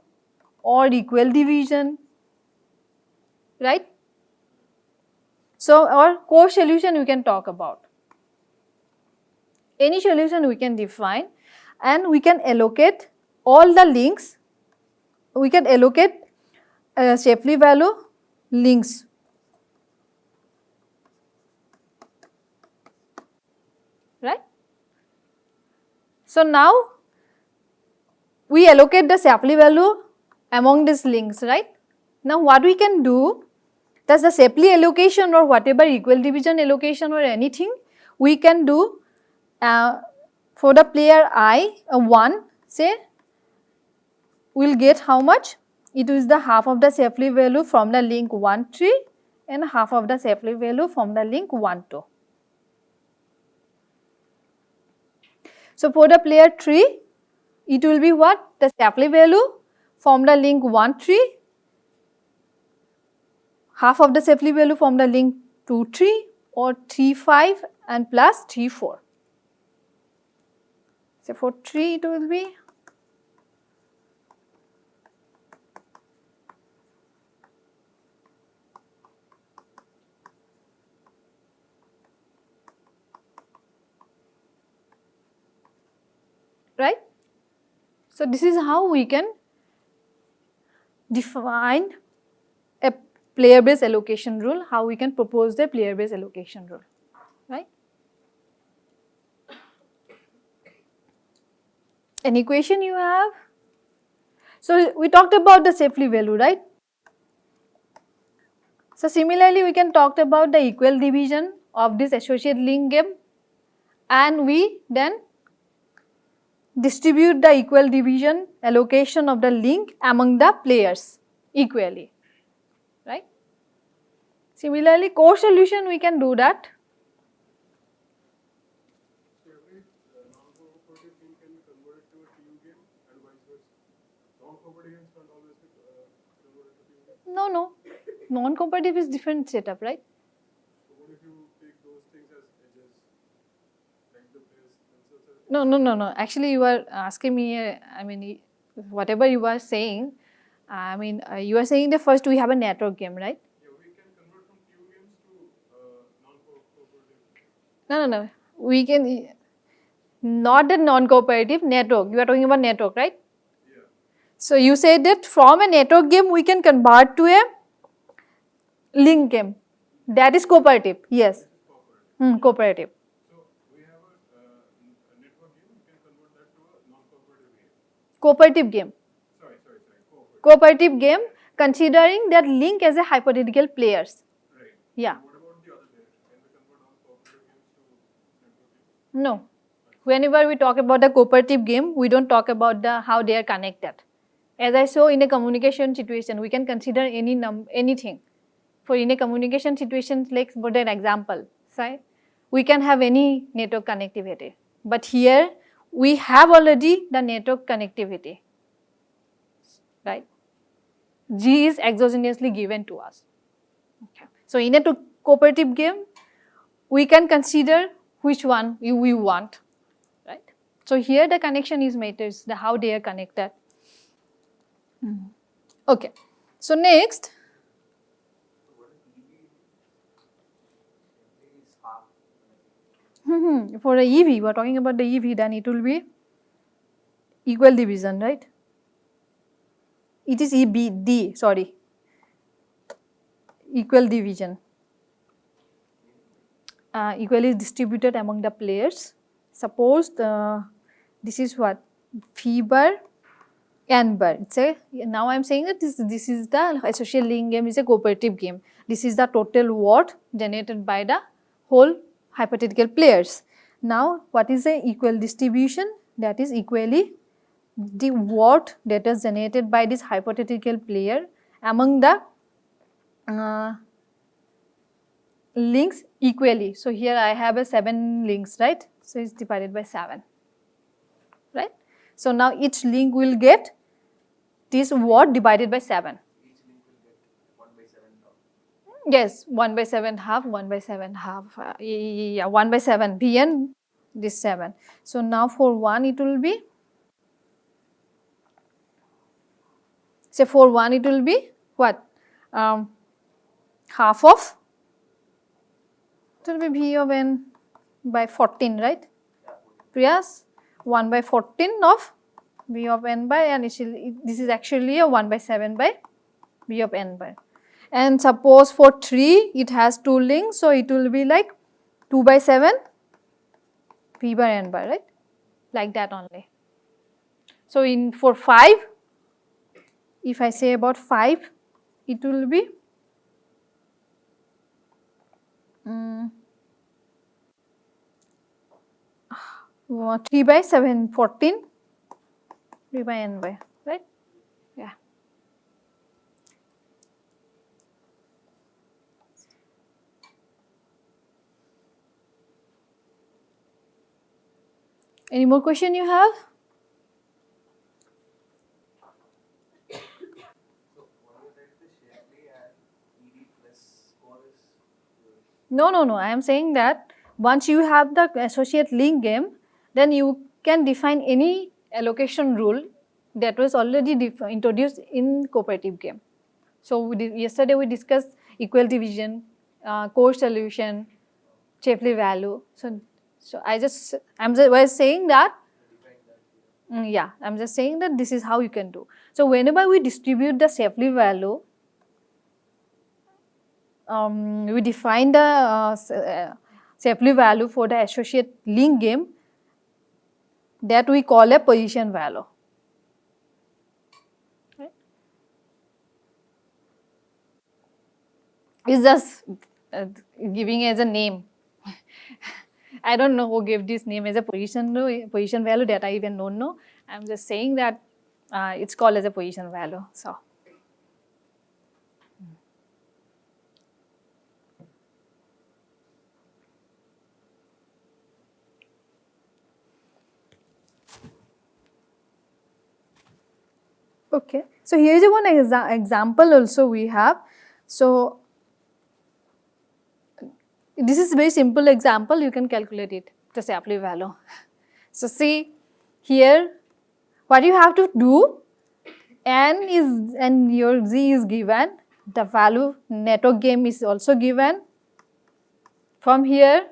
S1: or equal division, right? So, or core solution we can talk about. Any solution we can define and we can allocate all the links, we can allocate safely value links. Right? So, now we allocate the safely value among these links, right? Now, what we can do, that's the safely allocation or whatever equal division allocation or anything, we can do for the player I, 1, say, will get how much? It is the half of the safely value from the link 1, 3 and half of the safely value from the link 1, 2. So, for the player 3, it will be what? The Shapley value form the link 1, 3. Half of the Shapley value form the link 2, 3 or 3, 5 and plus 3, 4. So for 3 it will be right. So this is how we can define a player based allocation rule, how we can propose the player based allocation rule, right. Any question you have? So we talked about the Shapley value, right. So similarly we can talk about the equal division of this associate link game, and we then distribute the equal division allocation of the link among the players equally, right. Similarly, core solution we can do that.
S2: So every non-cooperative thing can be converted to a team game and vice versa. Non-cooperative games can't always be converted to team game.
S1: No, non-competitive is different setup, right.
S2: So what if you take those things as edges, like the players themselves as
S1: No. Actually, you are asking me, whatever you are saying, you are saying that first we have a network game, right?
S2: Yeah, we can convert from team games to non-cooperative.
S1: No. We can, not the non-cooperative, network. You are talking about network, right?
S2: Yeah.
S1: So you said that from a network game we can convert to a link game. That is cooperative. Yes.
S2: This is cooperative.
S1: Cooperative.
S2: So we have a network game. We can convert that to a non-cooperative game.
S1: Cooperative game.
S2: Sorry. Cooperative.
S1: Cooperative game considering that link as a hypothetical players.
S2: Right.
S1: Yeah.
S2: What about the other direction? Can we convert all cooperative games to network games?
S1: No. Whenever we talk about the cooperative game, we don't talk about the how they are connected. As I saw in a communication situation, we can consider anything. For in a communication situation, like for an example, right? We can have any network connectivity. But here we have already the network connectivity, right? G is exogenously given to us. Okay. So in a cooperative game, we can consider which one we want, right? So here the connection is matters, the how they are connected. Okay. So next,
S3: So what is EV?
S1: for the EV, we are talking about the EV, then it will be equal division, right? It is EBD, sorry, equal division. Equally distributed among the players. Suppose this is what? V bar, N bar. Now I am saying that this is the associate link game is a cooperative game. This is the total watt generated by the whole hypothetical players. Now what is the equal distribution? That is equally the watt that is generated by this hypothetical player among the links equally. So here I have a 7 links, right? So it's divided by 7, right? So now each link will get this watt divided by 7.
S3: Each link will get 1 by 7 now.
S1: Yes, 1 by 7 half, 1 by 7 half. Yeah, 1 by 7 Bn this 7. So now for 1 it will be, say for 1 it will be what? Half of, it will be V of n by 14, right? Yes, 1 by 14 of V of n by, and this is actually a 1 by 7 by V of n by. And suppose for 3 it has 2 links, so it will be like 2 by 7 V by n by, right? Like that only. So for 5, if I say about 5, it will be 3 by 7, 14, 3 by n by, right? Yeah. Any more question you have? No, I am saying that once you have the associate link game, then you can define any allocation rule that was already introduced in cooperative game. So yesterday we discussed equal division, core solution, Shapley value. So I'm just saying that. Yeah, I'm just saying that this is how you can do. So whenever we distribute the Shapley value, we define the Shapley value for the associate link game that we call a position value. Right? It's just giving as a name. I don't know who gave this name as a position value, that I even don't know. I'm just saying that it's called as a position value. So. Okay, so here is one example also we have. So this is very simple example, you can calculate it, the Shapley value. So see here, what you have to do, n is and your z is given, the value network game is also given. From here,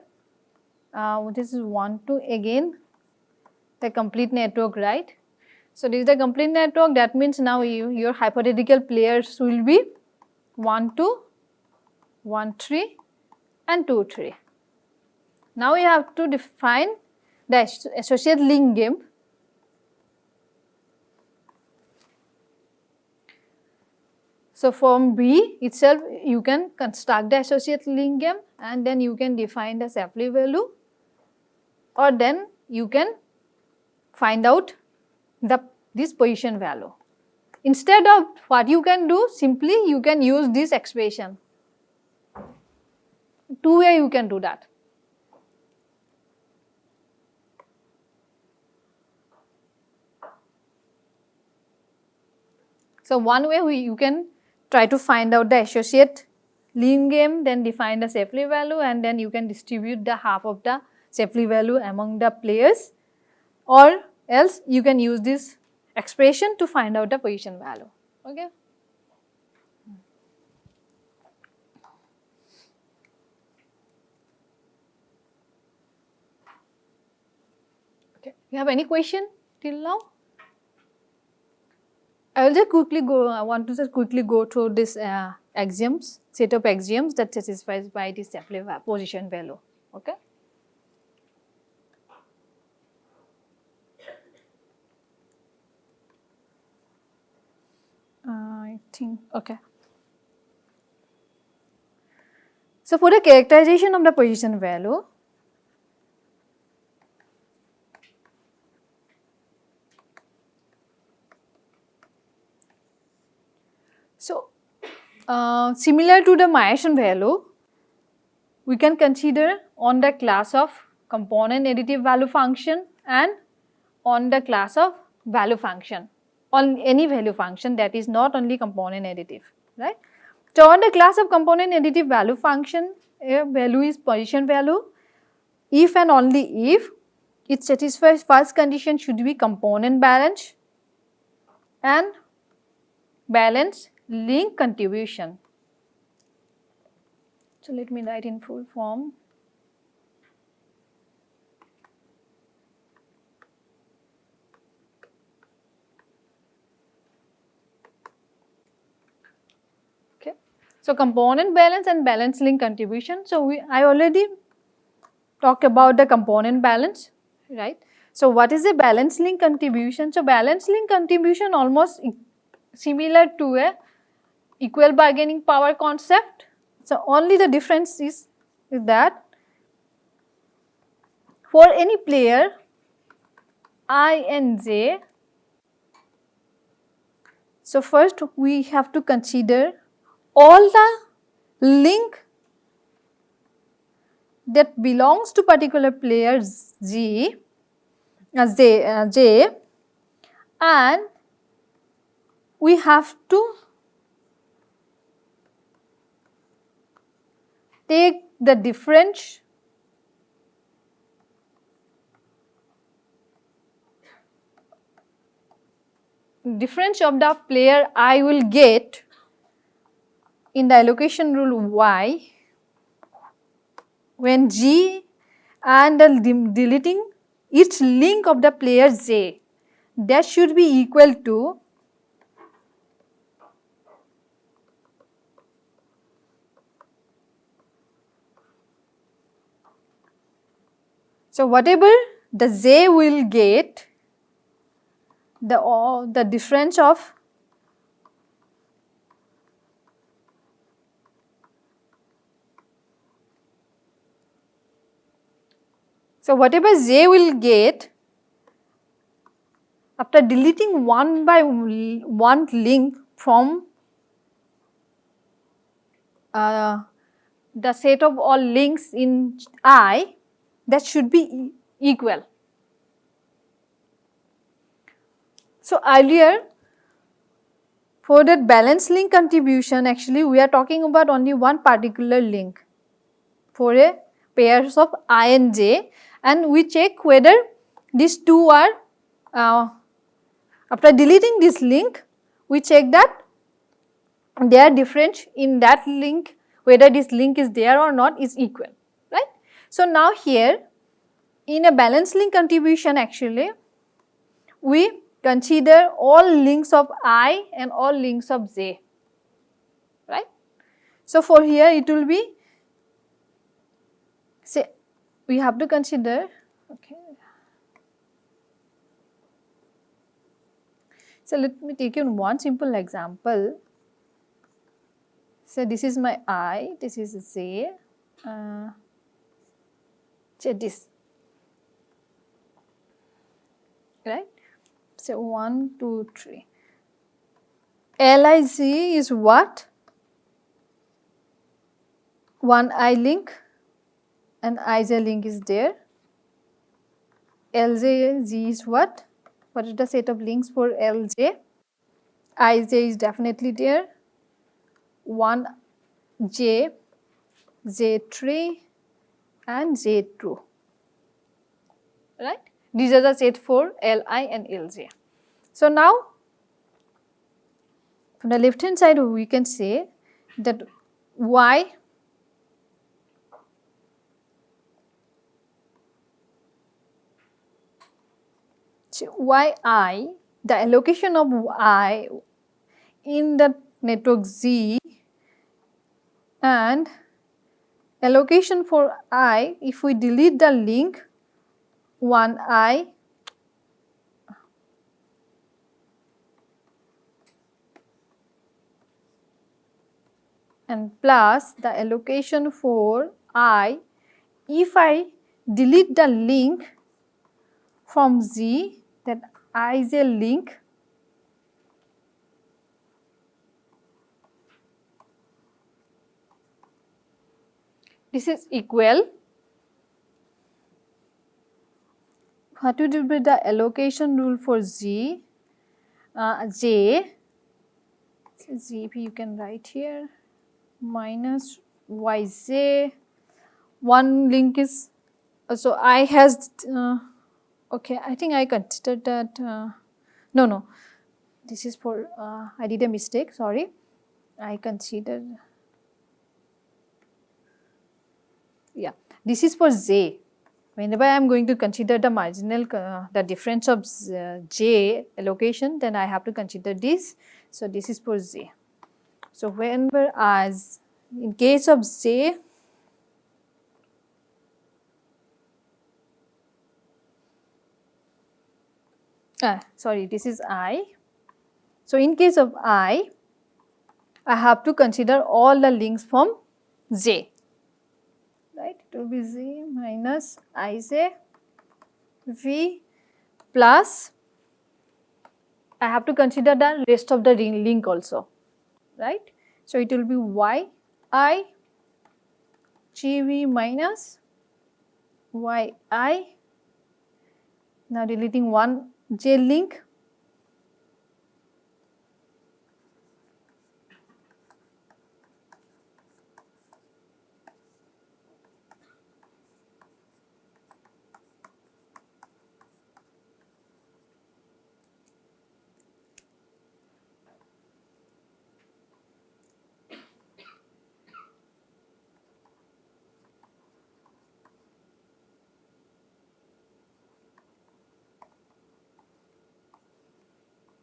S1: this is 1 to again the complete network, right? So this is the complete network, that means now your hypothetical players will be 1 2, 1 3 and 2 3. Now you have to define the associate link game. So from B itself you can construct the associate link game and then you can define the Shapley value, or then you can find out this position value. Instead of what you can do, simply you can use this expression. Two ways you can do that. So one way you can try to find out the associate link game, then define the Shapley value, and then you can distribute the half of the Shapley value among the players, or else you can use this expression to find out the position value. Okay. Okay. You have any question till now? I will just quickly go. I want to just quickly go through this axioms, set of axioms that satisfies by the Shapley position value. Okay. I think okay. So for the characterization of the position value, so similar to the Myerson value, we can consider on the class of component additive value function and on the class of value function, on any value function that is not only component additive, right? So on the class of component additive value function, a value is position value if and only if it satisfies first condition should be component balance and balance link contribution. So let me write in full form. Okay. So component balance and balance link contribution. So I already talked about the component balance, right? So what is the balance link contribution? So balance link contribution almost similar to a equal bargaining power concept. So only the difference is that for any player I and j, so first we have to consider all the link that belongs to particular player j, and we have to take the difference of the player I will get in the allocation rule Y when G and the deleting each link of the player J, that should be equal to so whatever the J will get, the difference of so whatever J will get after deleting one by one link from the set of all links in I, that should be equal. So earlier for that balanced link contribution, actually we are talking about only one particular link for a pairs of I and J, and we check whether these two are after deleting this link, we check that their difference in that link, whether this link is there or not, is equal, right. So now here in a balanced link contribution, actually we consider all links of I and all links of J, right. So for here it will be, say we have to consider, okay. So let me take you one simple example. So this is my I, this is J, say this, right. So 1, 2, 3. LIZ is what? One I link and IJ link is there. LJ is what? What is the set of links for LJ? IJ is definitely there. 1 J, J3 and J2, right. These are the set for Li and Lj. So now from the left hand side we can say that Y Yi, the allocation of I in the network Z and allocation for I, if we delete the link 1I and plus the allocation for I, if I delete the link from Z, that Ij link this is equal, what would be the allocation rule for Z, J, so ZP you can write here, minus Yj, one link is, so I has, okay, I think I considered that, no, this is for, I did a mistake, sorry, I considered, yeah, this is for J. Whenever I am going to consider the marginal, the difference of J allocation, then I have to consider this. So this is for J. So whenever as in case of J, sorry, this is I. So in case of I have to consider all the links from J. Right, it will be Z minus Ij V plus I have to consider the rest of the link also, right. So it will be Yi GV minus Yi, now deleting one J link,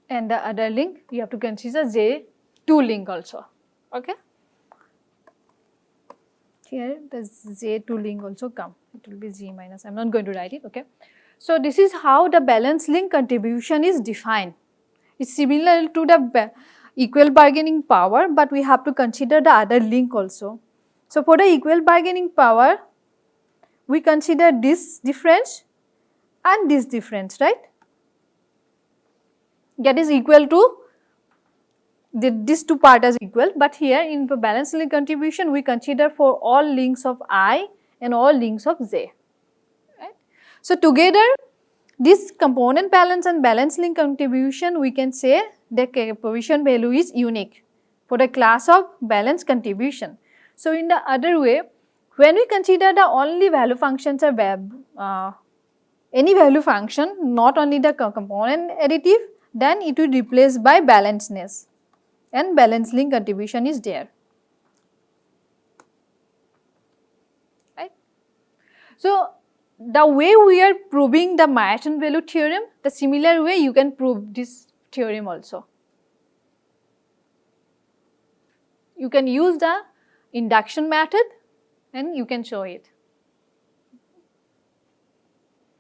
S1: and the other link you have to consider J2 link also. Okay. Here the J2 link also come. It will be G minus. I am not going to write it. Okay. So this is how the balance link contribution is defined. It's similar to the equal bargaining power, but we have to consider the other link also. So for the equal bargaining power, we consider this difference and this difference, right? That is equal to these two parts are equal, but here in the balance link contribution, we consider for all links of I and all links of J. Right? So together, this component balance and balance link contribution, we can say the provision value is unique for the class of balance contribution. So in the other way, when we consider the only value functions are any value function, not only the component additive, then it will replace by balanceness and balance link contribution is there. Right? So the way we are proving the Myerson value theorem, the similar way you can prove this theorem also. You can use the induction method and you can show it.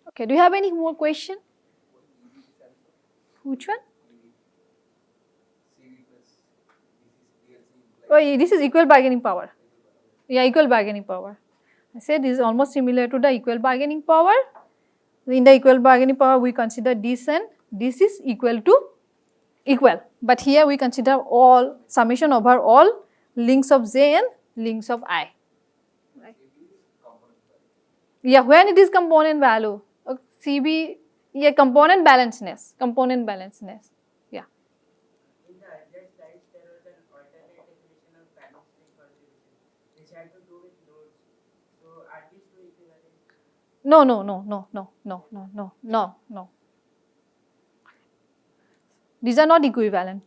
S1: Okay, do you have any more question? Which one? Oh, this is equal bargaining power. Yeah, equal bargaining power. I said this is almost similar to the equal bargaining power. In the equal bargaining power, we consider this and this is equal to equal. But here we consider all summation over all links of J and links of I. Right? Yeah, when it is component value, CB, yeah, component balanceness. Yeah.
S4: In the earlier slides, there was an alternate definition of balance link contribution, which had to do with nodes. So are these two equivalent?
S1: No. These are not equivalent.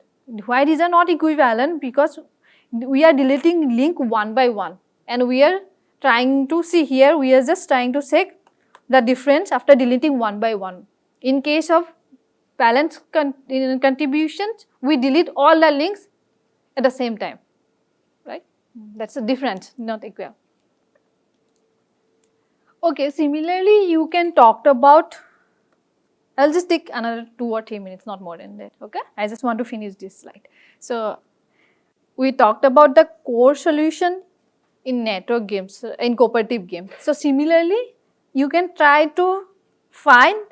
S1: Why these are not equivalent? Because we are deleting link one by one and we are trying to see here, we are just trying to check the difference after deleting one by one. In case of balance contributions, we delete all the links at the same time, right? That's a difference, not equal. Okay, similarly, you can talk about, I'll just take another 2 or 3 minutes, not more than that, okay? I just want to finish this slide. So, we talked about the core solution in network games, in cooperative games. So, similarly, you can try to find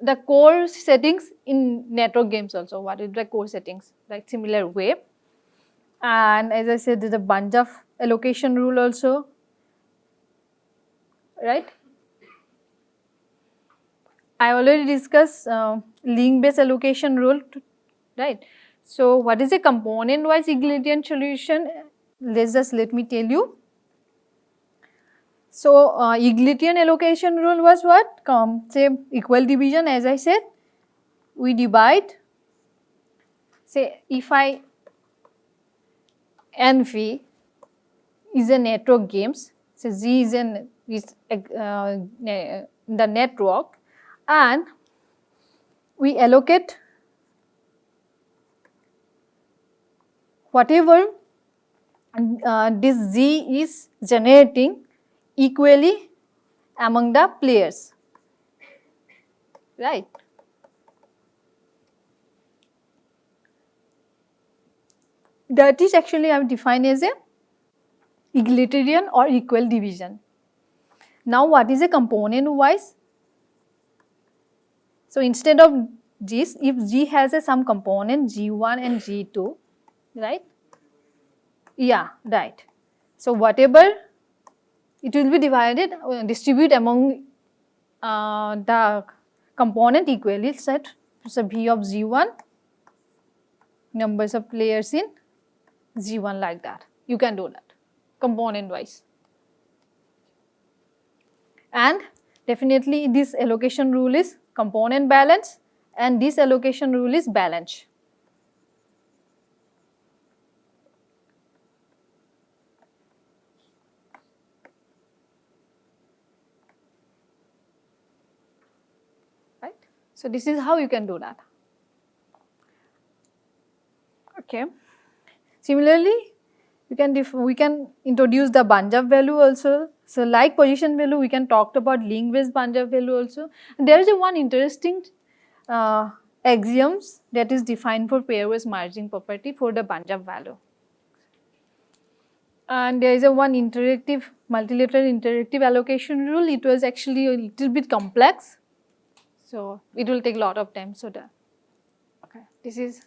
S1: the core settings in network games also. What is the core settings? Like similar way. And as I said, there's a bunch of allocation rule also, right? I already discussed link-based allocation rule, right? So, what is a component-wise egalitarian solution? Let me tell you. So, egalitarian allocation rule was what? Say equal division, as I said, we divide, say if I and V is a network games, so Z is the network, and we allocate whatever this Z is generating equally among the players, right? That is actually I am defined as a egalitarian or equal division. Now, what is a component wise? So, instead of this, if G has some component G1 and G2, right? Yeah, right. So, whatever it will be divided, distribute among the component equally set. So, V of G1, numbers of players in G1 like that. You can do that component wise. And definitely this allocation rule is component balance and this allocation rule is balance. Right? So, this is how you can do that. Okay. Similarly, we can introduce the Banjab value also. So like position value, we can talk about link based Banjab value also. And there is a one interesting axioms that is defined for pairwise merging property for the Banjab value. And there is a one interactive, multilateral interactive allocation rule. It was actually a little bit complex. So it will take a lot of time. So okay, this is,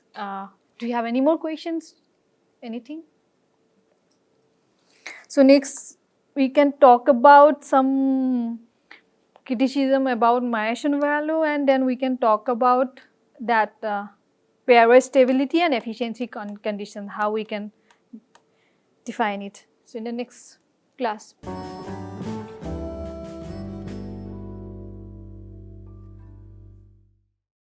S1: do you have any more questions? Anything? So next we can talk about some criticism about Bayesian value, and then we can talk about that pairwise stability and efficiency condition, how we can define it. So in the next class.